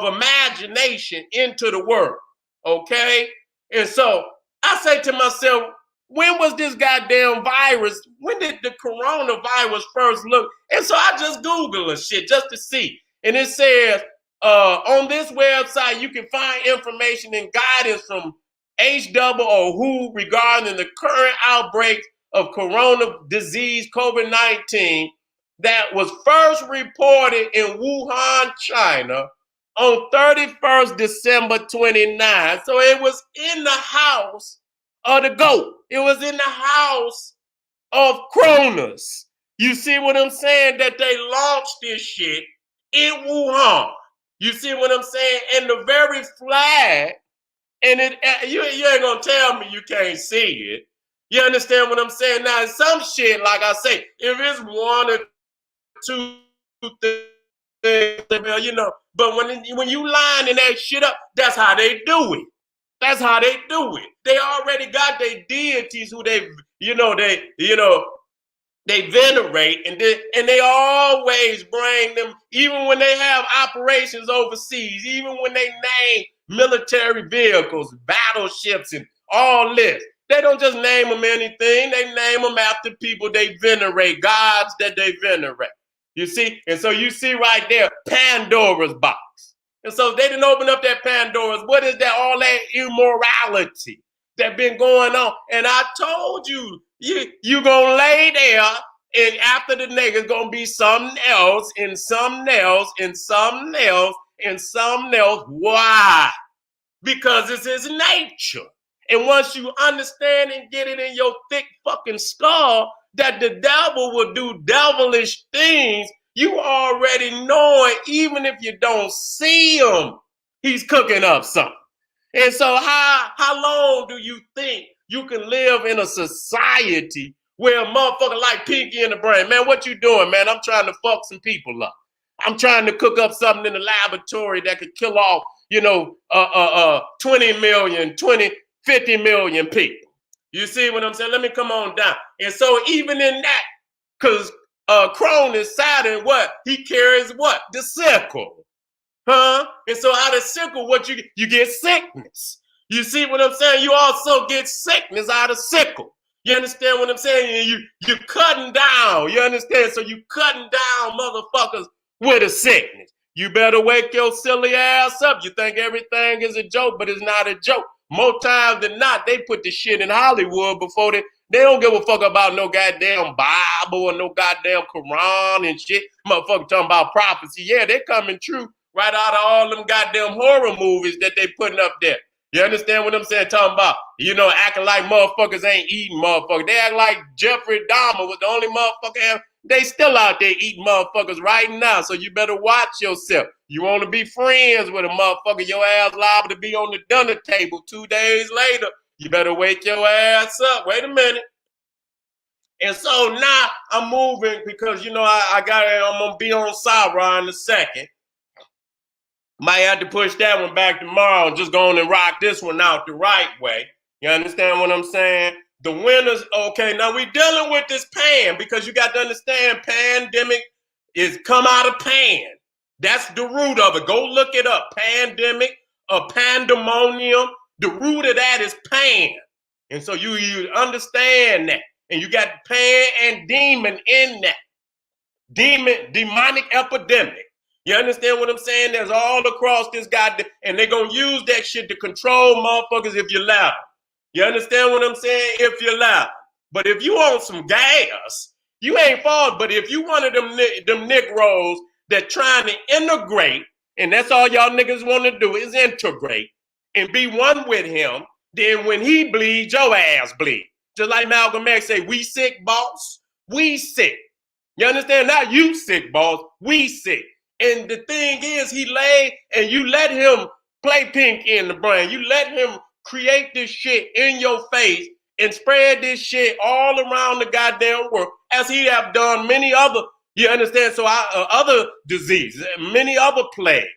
imagination into the world. Okay? And so I say to myself, when was this goddamn virus? When did the coronavirus first look? And so I just Googled the shit just to see. And it says on this website, you can find information and guidance from WHO regarding the current outbreak of corona disease COVID-19 that was first reported in Wuhan, China on 31st December 29. So it was in the house of the goat. It was in the house of Cronus. You see what I'm saying? That they launched this shit in Wuhan. You see what I'm saying? And the very flag, and you ain't gonna tell me you can't see it. You understand what I'm saying? Now, some shit, like I say, if it's one or two things, you know, but when you lining that shit up, that's how they do it. That's how they do it. They already got their deities who they venerate, and they always bring them, even when they have operations overseas, even when they name military vehicles, battleships, and all this. They don't just name them anything. They name them after people they venerate, gods that they venerate. You see? And so you see right there, Pandora's box. And so they didn't open up that Pandora's. What is that? All that immorality that been going on. And I told you, you gonna lay there, and after the nigga's gonna be something else, and something else, and something else, and something else. Why? Because it's his nature. And once you understand and get it in your thick fucking skull that the devil will do devilish things, you already know it, even if you don't see him, he's cooking up something. And so how long do you think you can live in a society where a motherfucker like Pinky in the Brain, man, what you doing, man? I'm trying to fuck some people up. I'm trying to cook up something in the laboratory that could kill off, 20 million, 50 million people. You see what I'm saying? Let me come on down. And so even in that, because Cronus, Saturn, what? He carries what? The sickle. Huh? And so out of sickle, what you get sickness. You see what I'm saying? You also get sickness out of sickle. You understand what I'm saying? You're cutting down. You understand? So you cutting down motherfuckers with a sickness. You better wake your silly ass up. You think everything is a joke, but it's not a joke. More times than not, they put the shit in Hollywood before they don't give a fuck about no goddamn Bible or no goddamn Quran and shit. Motherfucker talking about prophecy. Yeah, they coming true right out of all them goddamn horror movies that they putting up there. You understand what I'm saying? Talking about, acting like motherfuckers ain't eating motherfuckers. They act like Jeffrey Dahmer was the only motherfucker. They still out there eating motherfuckers right now. So you better watch yourself. You want to be friends with a motherfucker, your ass liable to be on the dinner table 2 days later. You better wake your ass up. Wait a minute. And so now I'm moving because, I'm going to be on Sarah in a second. Might have to push that one back tomorrow and just go on and rock this one out the right way. You understand what I'm saying? The winners, okay, now we dealing with this pan because you got to understand pandemic is come out of pan. That's the root of it. Go look it up. Pandemic, pandemonium. The root of that is pan. And so you understand that. And you got pan and demon in that. Demonic epidemic. You understand what I'm saying? There's all across this goddamn, and they're going to use that shit to control motherfuckers if you allow them. You understand what I'm saying? If you allow them. But if you want some gas, you ain't falling. But if you one of them Negroes that trying to integrate, and that's all y'all niggas want to do is integrate and be one with him, then when he bleeds, your ass bleed. Just like Malcolm X say, we sick, boss. We sick. You understand? Not you sick, boss. We sick. And the thing is, he lay and you let him play Pinky in the Brain. You let him create this shit in your face and spread this shit all around the goddamn world, as he have done many other, you understand? So other diseases, many other plagues.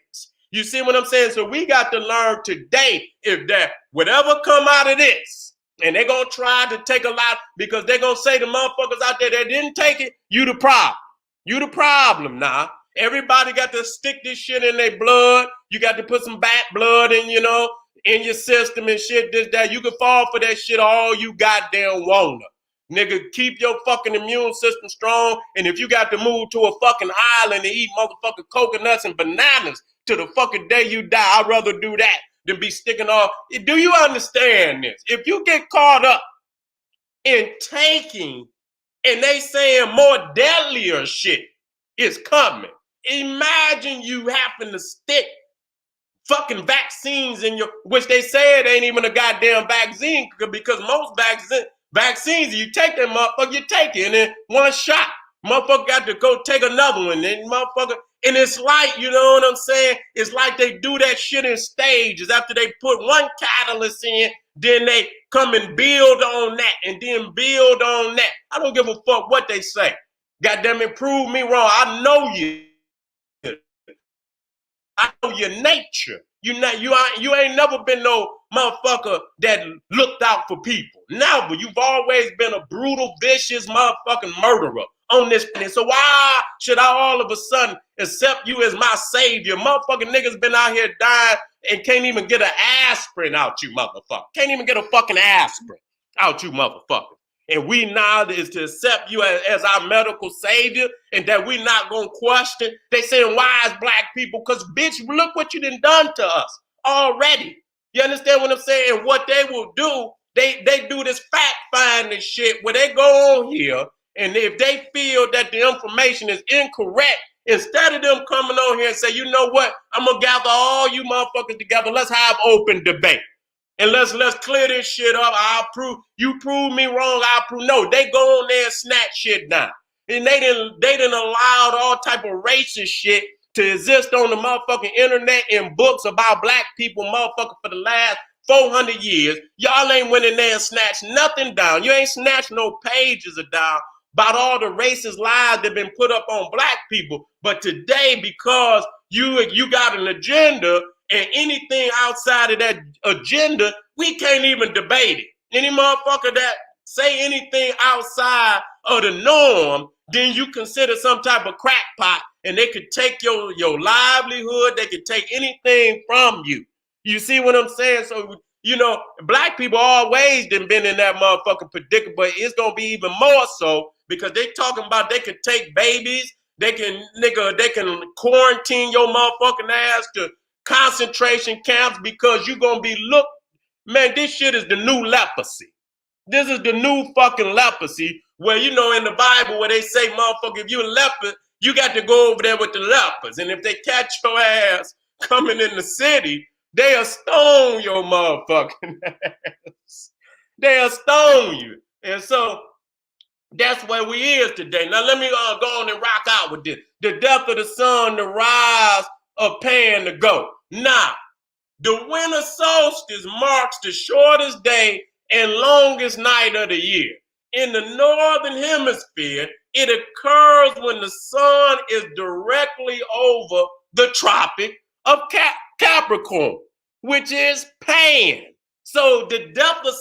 You see what I'm saying? So we got to learn today if that whatever come out of this, and they're going to try to take a lot because they're going to say the motherfuckers out there that didn't take it, you the problem. You the problem now. Everybody got to stick this shit in their blood. You got to put some bat blood in, in your system and shit, this, that. You can fall for that shit all you goddamn wanna. Nigga, keep your fucking immune system strong. And if you got to move to a fucking island and eat motherfucking coconuts and bananas to the fucking day you die, I'd rather do that than be sticking off. Do you understand this? If you get caught up in taking and they saying more deadlier shit is coming, imagine you having to stick fucking vaccines in your, which they say it ain't even a goddamn vaccine because most vaccines, you take that motherfucker, you take it, and then one shot, motherfucker got to go take another one, and motherfucker, and it's like, you know what I'm saying? It's like they do that shit in stages. After they put one catalyst in, then they come and build on that, and then build on that. I don't give a fuck what they say. Goddamn it, prove me wrong. I know you. I know your nature. You ain't never been no motherfucker that looked out for people. Never. You've always been a brutal, vicious motherfucking murderer. on this planet. So why should I all of a sudden accept you as my savior? Motherfucking niggas been out here dying and can't even get an aspirin out, you motherfucker. Can't even get a fucking aspirin out, you motherfucker. And we now is to accept you as our medical savior, and that we not gonna question. They saying, why is black people? Because bitch, look what you done to us already. You understand what I'm saying? And what they will do, they do this fact finding shit where they go on here, and if they feel that the information is incorrect, instead of them coming on here and say, you know what, I'm gonna gather all you motherfuckers together, let's have open debate. And let's clear this shit up. You prove me wrong, I'll prove. No, they go on there and snatch shit down. And they didn't allowed all type of racist shit to exist on the motherfucking internet and books about black people, motherfucker, for the last 400 years. Y'all ain't went in there and snatched nothing down. You ain't snatched no pages down about all the racist lies that been put up on black people. But today, because you got an agenda, and anything outside of that agenda, we can't even debate it. Any motherfucker that say anything outside of the norm, then you consider some type of crackpot, and they could take your livelihood, they could take anything from you. You see what I'm saying? So, you know, black people always been in that motherfucking predicament, but it's gonna be even more so because they talking about they could take babies, they can quarantine your motherfucking ass to concentration camps because you're gonna be looked. Man, this shit is the new leprosy. This is the new fucking leprosy where, you know, in the Bible where they say, motherfucker, if you're a leper, you got to go over there with the lepers. And if they catch your ass coming in the city, they'll stone your motherfucking ass. They'll stone you. And so that's where we is today. Now let me go on and rock out with this. The death of the sun, the rise of Pan to go. Now, the winter solstice marks the shortest day and longest night of the year. In the northern hemisphere, it occurs when the sun is directly over the Tropic of Capricorn, which is Pan. So the death of the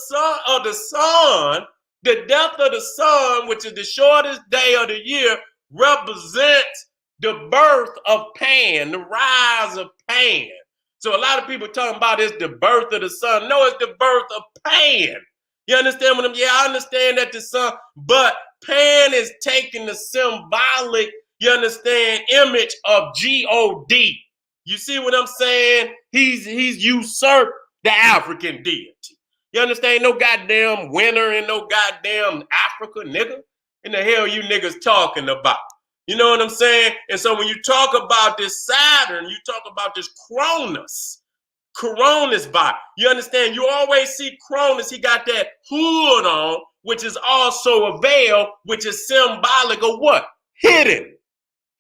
sun, which is the shortest day of the year, represents the birth of Pan, the rise of Pan. So a lot of people talking about it's the birth of the sun. No, it's the birth of Pan. You understand what I'm? Yeah, I understand that the sun, but Pan is taking the symbolic, you understand, image of God. You see what I'm saying? He's usurped the African deity. You understand? No goddamn winter and no goddamn Africa, nigga. In the hell you niggas talking about? You know what I'm saying? And so when you talk about this Saturn, you talk about this Cronus body. You understand? You always see Cronus, he got that hood on, which is also a veil, which is symbolic of what? Hidden.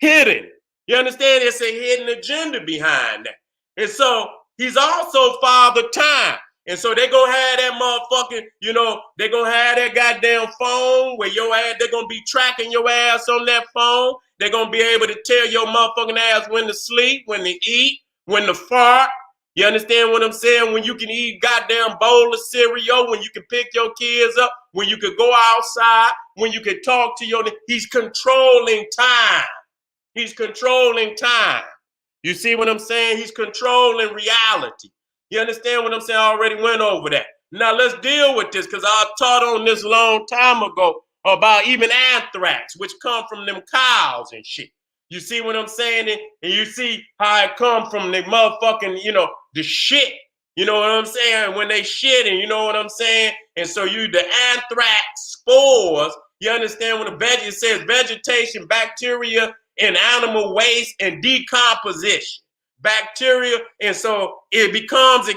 You understand? It's a hidden agenda behind that. And so he's also Father Time. And so they gonna have that motherfucking, you know, they gonna have that goddamn phone where your ass, they're gonna be tracking your ass on that phone. They're gonna be able to tell your motherfucking ass when to sleep, when to eat, when to fart. You understand what I'm saying? When you can eat goddamn bowl of cereal, when you can pick your kids up, when you could go outside, when you can talk to he's controlling time. He's controlling time. You see what I'm saying? He's controlling reality. You understand what I'm saying? I already went over that. Now let's deal with this because I taught on this long time ago about even anthrax, which come from them cows and shit. You see what I'm saying? And you see how it come from the motherfucking, you know, the shit. You know what I'm saying? When they shit, and you know what I'm saying? And so the anthrax spores, you understand when it says vegetation, bacteria, and animal waste and decomposition. Bacteria, and so it becomes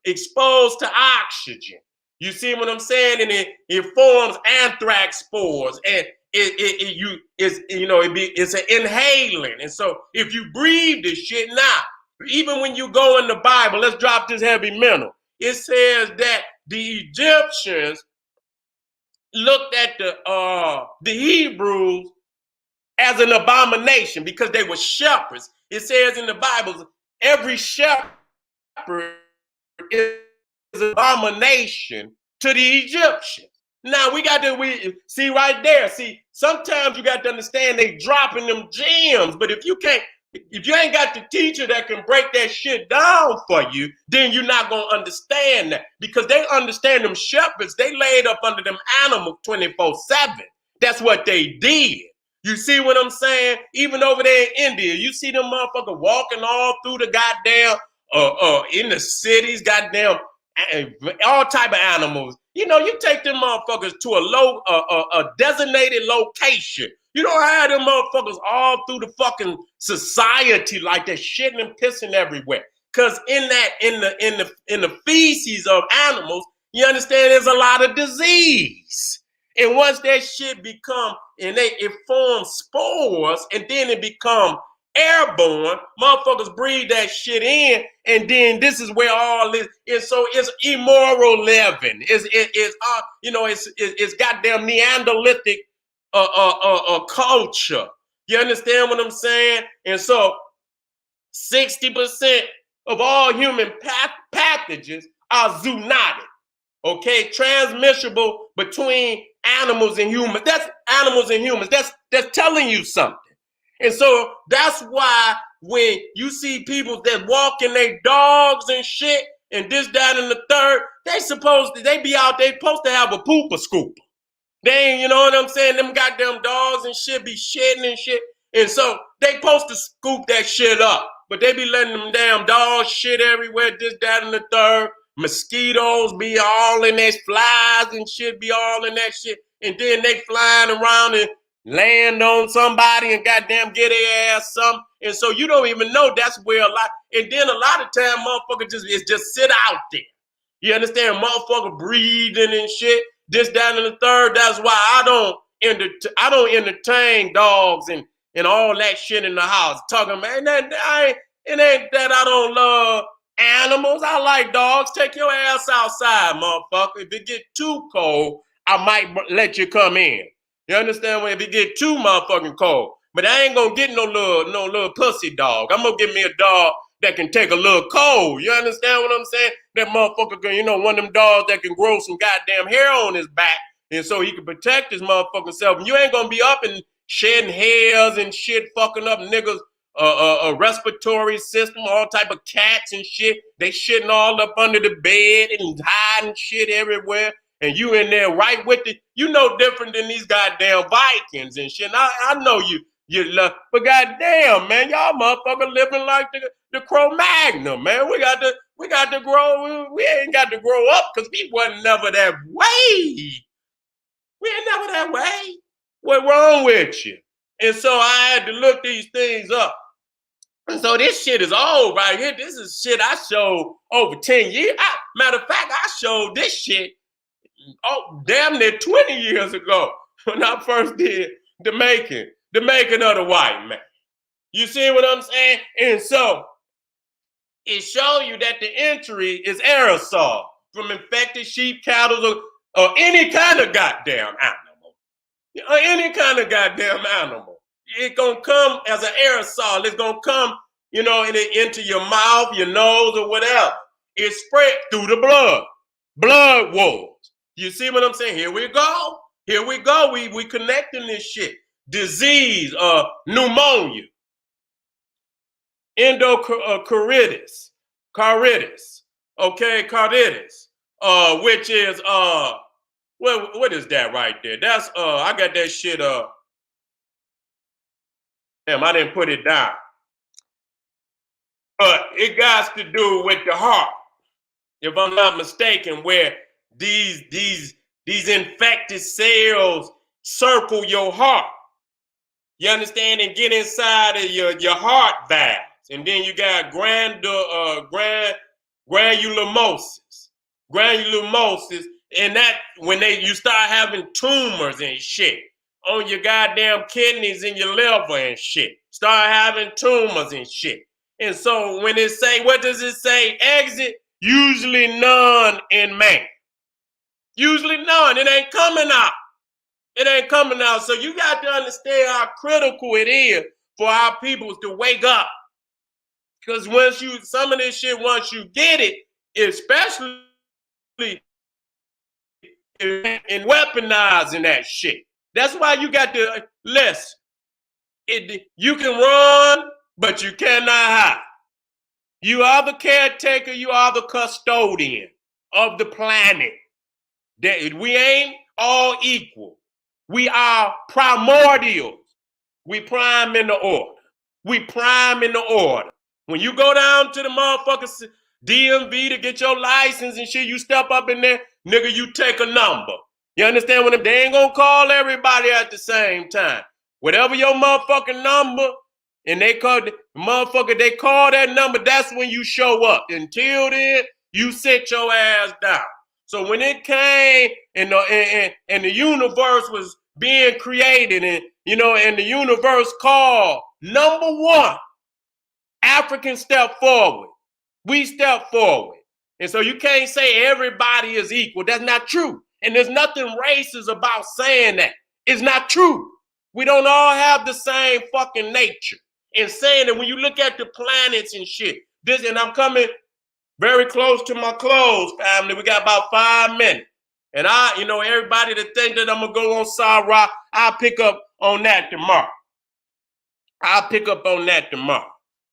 exposed to oxygen. You see what I'm saying? And it forms anthrax spores, and it's an inhalant. And so if you breathe this shit now, even when you go in the Bible, let's drop this heavy mental. It says that the Egyptians looked at the Hebrews as an abomination because they were shepherds. It says in the Bible, every shepherd is an abomination to the Egyptians. Now we got to see right there. See, sometimes you got to understand they dropping them gems, but if you ain't got the teacher that can break that shit down for you, then you're not gonna understand that, because they understand them shepherds. They laid up under them animals 24/7. That's what they did. You see what I'm saying? Even over there in India, you see them motherfuckers walking all through the goddamn in the cities, goddamn all type of animals. You know, you take them motherfuckers to a designated location. You don't have them motherfuckers all through the fucking society like that, shitting and pissing everywhere. Cause in the feces of animals, you understand, there's a lot of disease. And once that shit become, and it forms spores, and then it become airborne, motherfuckers breathe that shit in, and then this is where all this is. So it's immoral living. It's goddamn Neanderthalic culture. You understand what I'm saying? And so 60% of all human pathogens are zoonotic. Okay, transmissible between animals and humans. That's animals and humans. That's telling you something. And so that's why when you see people that walking their dogs and shit, and this, that, and the third, they be out there supposed to have a pooper scooper. They ain't, you know what I'm saying? Them goddamn dogs and shit be shitting and shit. And so they supposed to scoop that shit up. But they be letting them damn dogs shit everywhere, this, that, and the third. Mosquitoes be all in that, flies and shit be all in that shit. And then they flying around and land on somebody and goddamn get their ass something. And so you don't even know that's where a lot. And then a lot of time motherfucker just sit out there. You understand? Motherfucker breathing and shit. This, that, and the third. That's why I don't entertain dogs and all that shit in the house. Talking, man, it ain't that I don't love animals. I like dogs. Take your ass outside, motherfucker. If it get too cold, I might let you come in. You understand? If it get too motherfucking cold. But I ain't gonna get no little pussy dog. I'm gonna give me a dog that can take a little cold. You understand what I'm saying? That motherfucker can, one of them dogs that can grow some goddamn hair on his back, and so he can protect his motherfucking self. And you ain't gonna be up and shedding hairs and shit, fucking up niggas' a respiratory system, all type of cats and shit. They shitting all up under the bed and hiding shit everywhere. And you in there right with it. You know different than these goddamn Vikings and shit. And I know you love, but goddamn, man, y'all motherfucker living like the Cro-Magnon, man. We got to grow. We ain't got to grow up because we wasn't never that way. We ain't never that way. What's wrong with you? And so I had to look these things up. And so this shit is old right here. This is shit I showed over 10 years. Matter of fact, I showed this shit damn near 20 years ago when I first did the making of the white man. You see what I'm saying? And so it shows you that the entry is aerosol from infected sheep, cattle, or any kind of goddamn animal. Any kind of goddamn animal. It's going to come as an aerosol. It's going to come, into your mouth, your nose, or whatever. It's spread through the blood. Blood wars. You see what I'm saying? Here we go. We connecting this shit. Disease, pneumonia, endocarditis, which is what is that right there? That's I got that shit damn, I didn't put it down. But it got to do with the heart, if I'm not mistaken, where these infected cells circle your heart. You understand? And get inside of your heart valves. And then you got granulomosis. And that when you start having tumors and shit on your goddamn kidneys and your liver and shit. Start having tumors and shit. And so when it say, what does it say? Exit? Usually none in man. Usually none. It ain't coming out. So you got to understand how critical it is for our people to wake up. Because some of this shit, once you get it, especially and weaponizing that shit. That's why you got to listen. You can run, but you cannot hide. You are the caretaker. You are the custodian of the planet. We ain't all equal. We are primordials. We prime in the order. We prime in the order. When you go down to the motherfuckers DMV to get your license and shit, you step up in there, nigga, you take a number. You understand what they ain't gonna call everybody at the same time. Whatever your motherfucking number, and they call they call that number, that's when you show up. Until then, you sit your ass down. So when it came and the universe was being created, and and the universe called, number one, Africans step forward. We step forward. And so you can't say everybody is equal. That's not true. And there's nothing racist about saying that. It's not true. We don't all have the same fucking nature. And saying that when you look at the planets and shit, and I'm coming very close to my close, family. We got about 5 minutes. And everybody that think that I'm going to go on Sarah, I'll pick up on that tomorrow.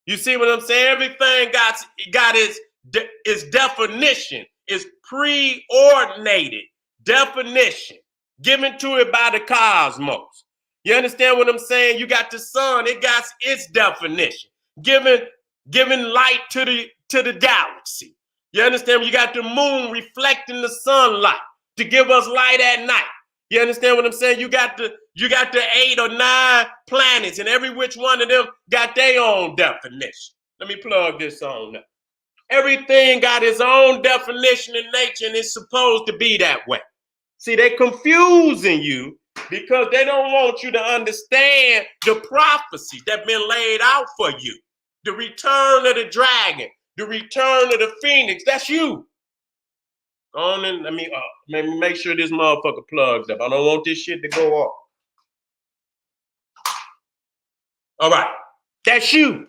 You see what I'm saying? Everything got its definition, its preordinated definition given to it by the cosmos. You understand what I'm saying? You got the sun, it got its definition, giving light to the galaxy. You understand? You got the moon reflecting the sunlight to give us light at night. You understand what I'm saying? You got the 8 or 9 planets, and every which one of them got their own definition. Let me plug this on now. Everything got its own definition in nature, and it's supposed to be that way. See, they're confusing you because they don't want you to understand the prophecies that have been laid out for you. The return of the dragon, the return of the phoenix, that's you. Go on and let me make sure this motherfucker plugs up. I don't want this shit to go off. All right, that's you.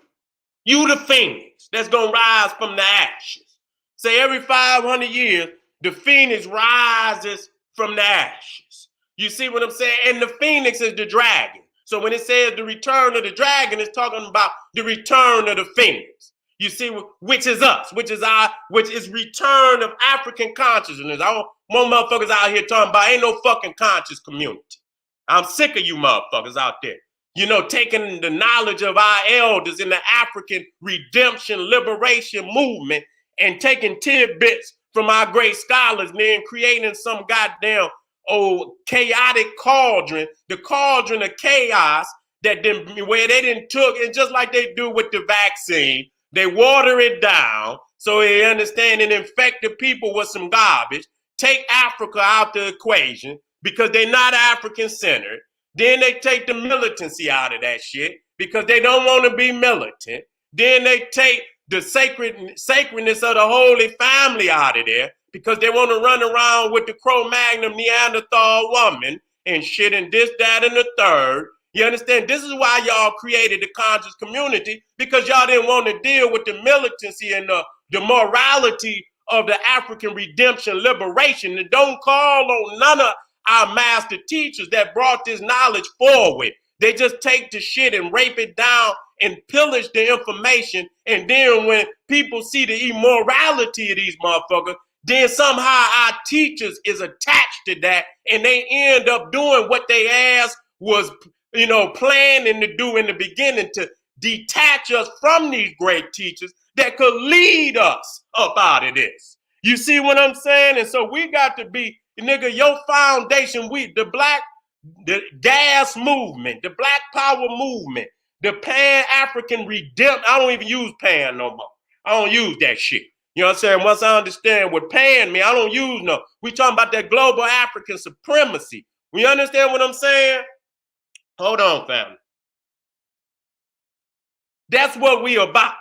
You the phoenix that's gonna rise from the ashes. Say every 500 years, the phoenix rises from the ashes. You see what I'm saying? And the phoenix is the dragon. So when it says the return of the dragon, it's talking about the return of the phoenix. You see, which is us, which is return of African consciousness. I don't want motherfuckers out here talking about ain't no fucking conscious community. I'm sick of you motherfuckers out there. Taking the knowledge of our elders in the African redemption liberation movement and taking tidbits from our great scholars and then creating some goddamn chaotic cauldron, the cauldron of chaos where they didn't took, and just like they do with the vaccine, they water it down so they understand and infect the people with some garbage, take Africa out the equation because they're not African-centered. Then they take the militancy out of that shit because they don't want to be militant. Then they take the sacredness of the Holy Family out of there because they want to run around with the Cro-Magnon Neanderthal woman and shit and this, that, and the third. You understand? This is why y'all created the conscious community, because y'all didn't want to deal with the militancy and the morality of the African redemption liberation. And don't call on none of our master teachers that brought this knowledge forward. They just take the shit and rape it down and pillage the information. And then when people see the immorality of these motherfuckers, then somehow our teachers is attached to that, and they end up doing what they asked was planning to do in the beginning, to detach us from these great teachers that could lead us up out of this. You see what I'm saying? And so we got to be, nigga, your foundation, the gas movement, the Black Power movement, the Pan-African redemption. I don't even use Pan no more. I don't use that shit. You know what I'm saying? Once I understand what Pan mean, I don't use no. We talking about that global African supremacy. You understand what I'm saying? Hold on, family. That's what we about.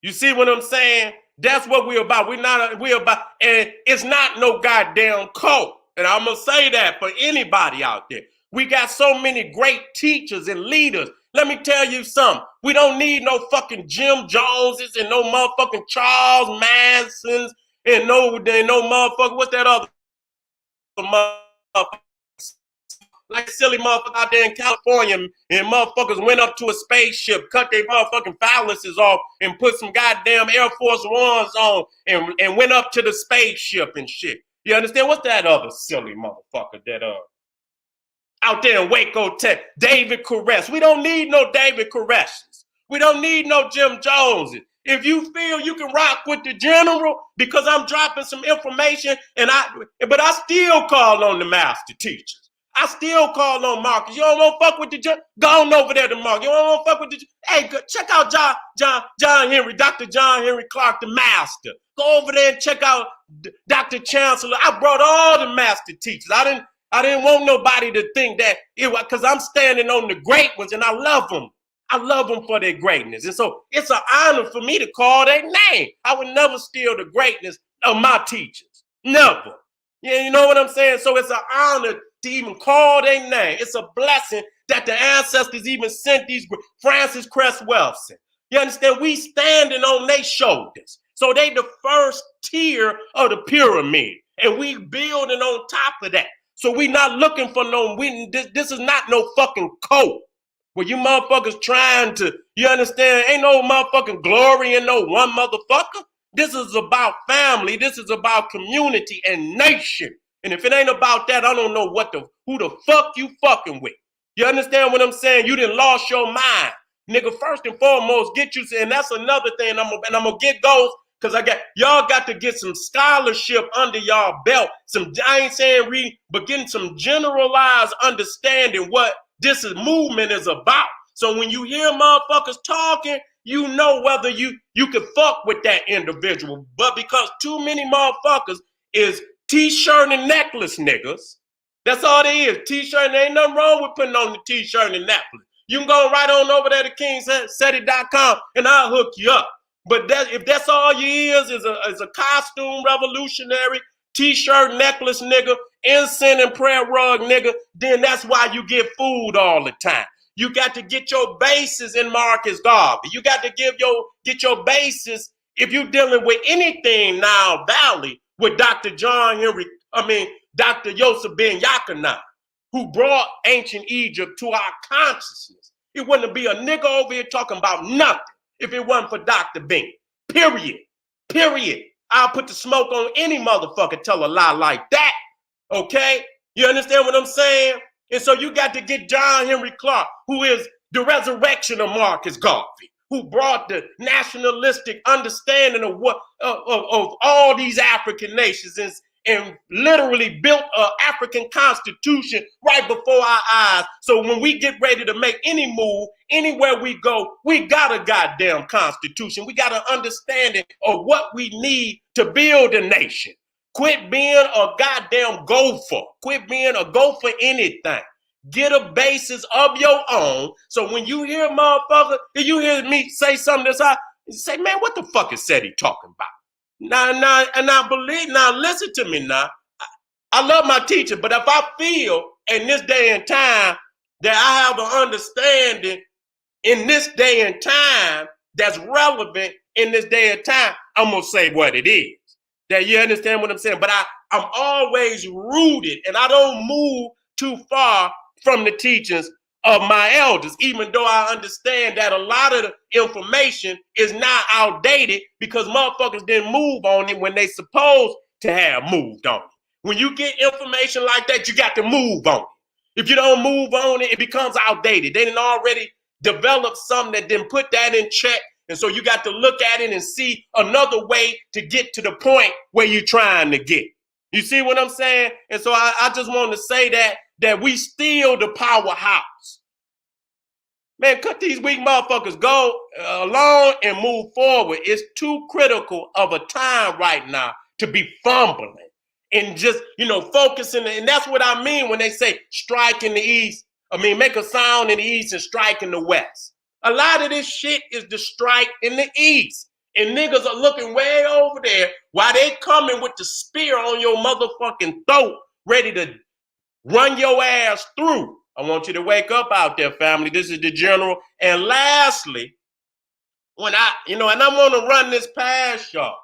You see what I'm saying? That's what we about. We about, and it's not no goddamn cult. And I'm gonna say that for anybody out there. We got so many great teachers and leaders. Let me tell you something. We don't need no fucking Jim Joneses and no motherfucking Charles Mansons and no motherfucker. What's that other? like silly motherfucker out there in California, and motherfuckers went up to a spaceship, cut their motherfucking phalluses off, and put some goddamn Air Force Ones on, and went up to the spaceship and shit. You understand? What's that other silly motherfucker that out there in Waco, Tech, David Koresh? We don't need no David Koreshes. We don't need no Jim Joneses. If you feel you can rock with the general, because I'm dropping some information, but I still call on the master teachers. I still call on Marcus. You don't want to fuck with the general? Go on over there to Marcus. You don't want to fuck with the hey, check out John Henry, Dr. John Henry Clark, the master. Go over there and check out Dr. Chancellor. I brought all the master teachers. I didn't want nobody to think that it was because I'm standing on the great ones and I love them. I love them for their greatness. And so it's an honor for me to call their name. I would never steal the greatness of my teachers. Never. Yeah, you know what I'm saying? So it's an honor to even call their name. It's a blessing that the ancestors even sent these Francis Cress Welsing. You understand? We standing on their shoulders. So they the first tier of the pyramid. And we building on top of that. So we not looking for no, this is not no fucking cult. Where you motherfuckers trying to, you understand, ain't no motherfucking glory in no one motherfucker. This is about family. This is about community and nation. And if it ain't about that, I don't know who the fuck you fucking with. You understand what I'm saying? You done lost your mind. Nigga, first and foremost, get you, and that's another thing, I'm gonna get goals, because y'all got to get some scholarship under y'all belt. I ain't saying read, but getting some generalized understanding what this movement is about. So when you hear motherfuckers talking, you know whether you can fuck with that individual. But because too many motherfuckers is t-shirt and necklace niggas, that's all they is. T-shirt, and ain't nothing wrong with putting on the t-shirt and necklace. You can go right on over there to kingseti.com and I'll hook you up. But if that's all you is a costume revolutionary, t-shirt, necklace nigga, incense and prayer rug nigga, then that's why you get food all the time. You got to get your bases in Marcus Garvey. You got to get your bases if you're dealing with anything now Valley with Dr. Dr. Yosef Ben Yakanai, who brought ancient Egypt to our consciousness. It wouldn't be a nigga over here talking about nothing if it wasn't for Dr. Ben. Period. I'll put the smoke on any motherfucker tell a lie like that. Okay? You understand what I'm saying? And so you got to get John Henry Clark, who is the resurrection of Marcus Garvey, who brought the nationalistic understanding of all these African nations and literally built an African constitution right before our eyes. So when we get ready to make any move, anywhere we go, we got a goddamn constitution. We got an understanding of what we need to build a nation. Quit being a goddamn gopher. Quit being a gopher anything. Get a basis of your own. So when you hear motherfucker, if you hear me say something that's out, you say, man, what the fuck is Seti talking about? Now listen to me now. I love my teacher, but if I feel in this day and time that I have an understanding in this day and time that's relevant in this day and time, I'm gonna say what it is. That you understand what I'm saying? But I'm always rooted, and I don't move too far from the teachings of my elders, even though I understand that a lot of the information is now outdated because motherfuckers didn't move on it when they supposed to have moved on it. When you get information like that, you got to move on it. If you don't move on it, it becomes outdated. They didn't already develop something that didn't put that in check. And so you got to look at it and see another way to get to the point where you're trying to get. You see what I'm saying? And so I just want to say that we still the powerhouse. Man, cut these weak motherfuckers go along and move forward. It's too critical of a time right now to be fumbling and just, focusing. And that's what I mean when they say strike in the east. Make a sound in the east and strike in the west. A lot of this shit is the strike in the east. And niggas are looking way over there while they coming with the spear on your motherfucking throat, ready to run your ass through. I want you to wake up out there, family. This is the general. And lastly, when and I want to run this past y'all.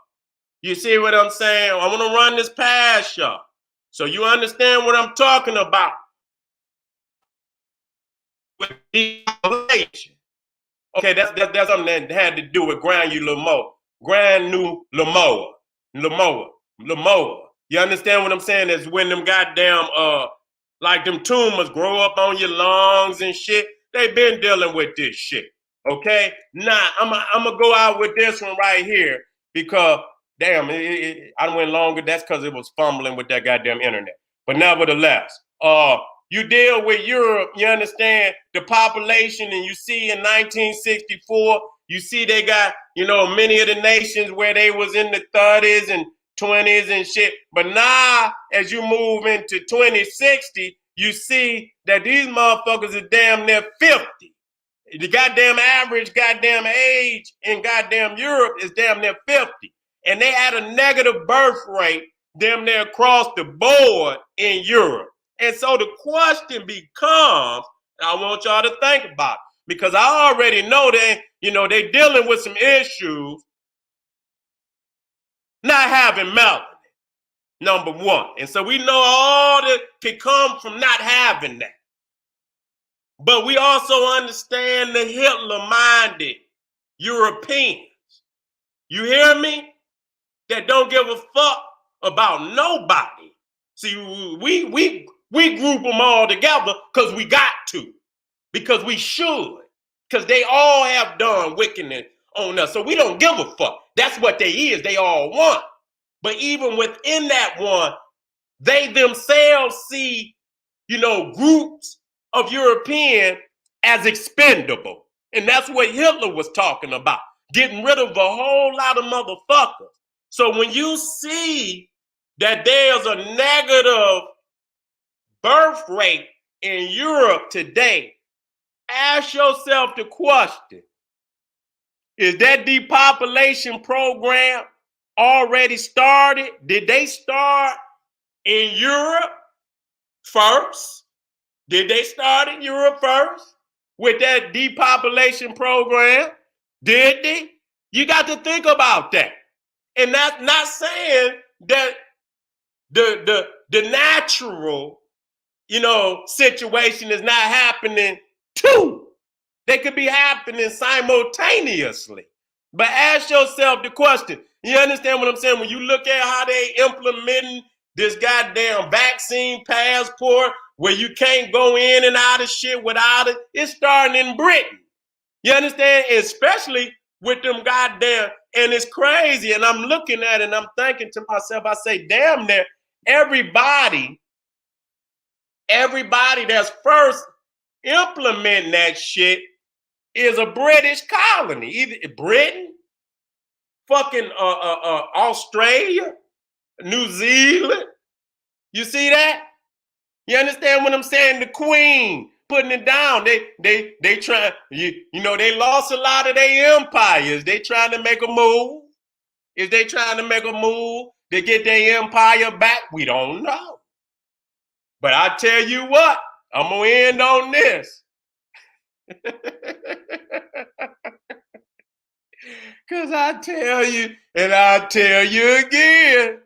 You see what I'm saying? I want to run this past y'all. So you understand what I'm talking about with depopulation. Okay, that's something that had to do with granulomoa. Lamoa. You understand what I'm saying? Is when them goddamn like them tumors grow up on your lungs and shit. They been dealing with this shit. Okay? Now I'm gonna go out with this one right here because damn, I went longer. That's because it was fumbling with that goddamn internet. But nevertheless, you deal with Europe, you understand the population, and you see in 1964, you see they got, many of the nations where they was in the 30s and 20s and shit. But now, as you move into 2060, you see that these motherfuckers are damn near 50. The goddamn average goddamn age in goddamn Europe is damn near 50. And they had a negative birth rate damn near across the board in Europe. And so the question becomes, and I want y'all to think about it, because I already know that, they dealing with some issues not having melanin, number one. And so we know all that can come from not having that. But we also understand the Hitler-minded Europeans. You hear me? That don't give a fuck about nobody. See, we group them all together because we got to, because we should, because they all have done wickedness on us. So we don't give a fuck. That's what they is. They all one. But even within that one, they themselves see, groups of European as expendable. And that's what Hitler was talking about, getting rid of a whole lot of motherfuckers. So when you see that there's a negative birth rate in Europe today, ask yourself the question, is that depopulation program already started? Did they start in Europe first? Did they start in Europe first with that depopulation program? Did they? You got to think about that. And that's not saying that the natural, situation is not happening too. They could be happening simultaneously. But ask yourself the question. You understand what I'm saying? When you look at how they implementing this goddamn vaccine passport where you can't go in and out of shit without it, it's starting in Britain. You understand? Especially with them goddamn, and it's crazy. And I'm looking at it and I'm thinking to myself, I say, damn near everybody that's first implementing that shit is a British colony. Either Britain, fucking Australia, New Zealand. You see that? You understand what I'm saying? The Queen putting it down. They try, they lost a lot of their empires. They trying to make a move. Is they trying to make a move to get their empire back? We don't know. But I tell you what, I'm going to end on this. Because I tell you, and I tell you again,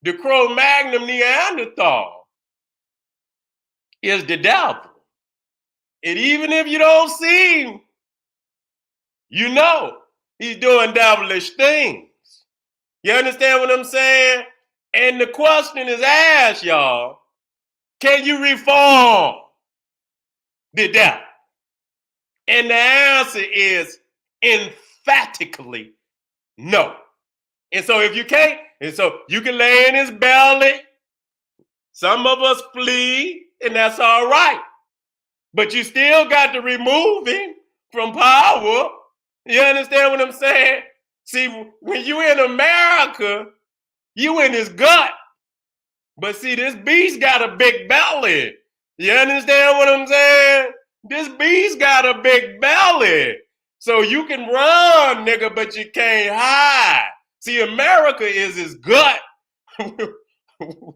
the Cro-Magnon Neanderthal is the devil. And even if you don't see him, he's doing devilish things. You understand what I'm saying? And the question is asked, y'all, can you reform the devil? And the answer is emphatically no. And so if you can't, and so you can lay in his belly, some of us flee, and that's all right. But you still got to remove him from power. You understand what I'm saying? See, when you in America, you in his gut. But see, this beast got a big belly. You understand what I'm saying? This beast got a big belly. So you can run, nigga, but you can't hide. See, America is his gut.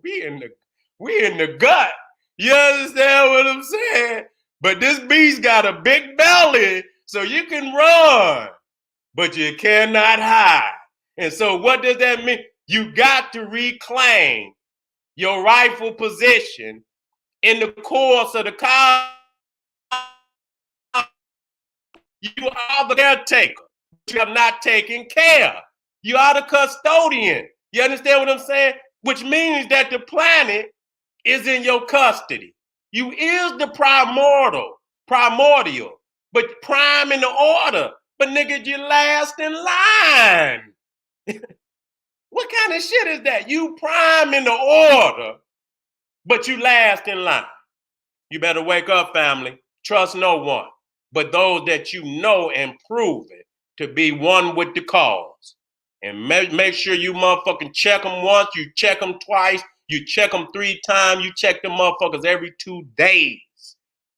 we in the gut. You understand what I'm saying? But this beast got a big belly, so you can run, but you cannot hide. And so what does that mean? You got to reclaim your rightful position in the course of the cosmos. You are the caretaker. You have not taken care. You are the custodian. You understand what I'm saying? Which means that the planet is in your custody. You is the primordial, but prime in the order. But nigga, you last in line. What kind of shit is that? You prime in the order, but you last in line. You better wake up, family. Trust no one, but those that you know and prove it to be one with the cause. And make sure you motherfucking check them once, you check them twice, you check them 3 times, you check them motherfuckers every 2 days.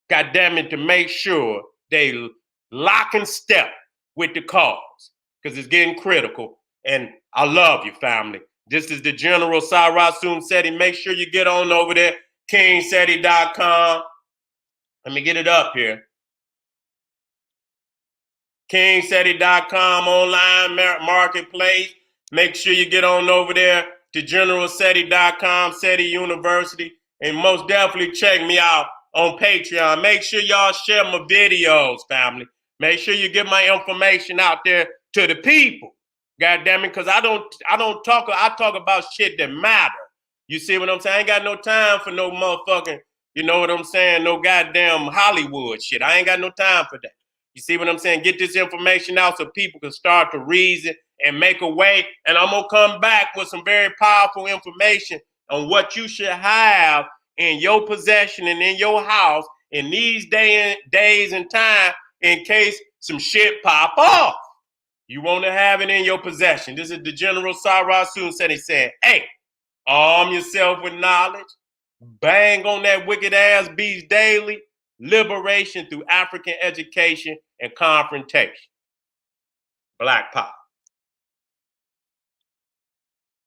God damn it, to make sure they lock and step with the cause, because it's getting critical. And I love you, family. This is the General Sarasun Seti. Make sure you get on over there, kingseti.com. Let me get it up here. kingseti.com online marketplace. Make sure you get on over there to generalseti.com, Seti University, and most definitely check me out on Patreon. Make sure y'all share my videos, family. Make sure you get my information out there to the people. God damn it, because I talk about shit that matter. You see what I'm saying? I ain't got no time for no motherfucking, you know what I'm saying, no goddamn Hollywood shit. I ain't got no time for that. You see what I'm saying? Get this information out so people can start to reason and make a way. And I'm going to come back with some very powerful information on what you should have in your possession and in your house in these days and time in case some shit pop off. You want to have it in your possession. This is the General Sarasun said. He said, hey, arm yourself with knowledge. Bang on that wicked ass beast daily. Liberation through African education and confrontation. Black power.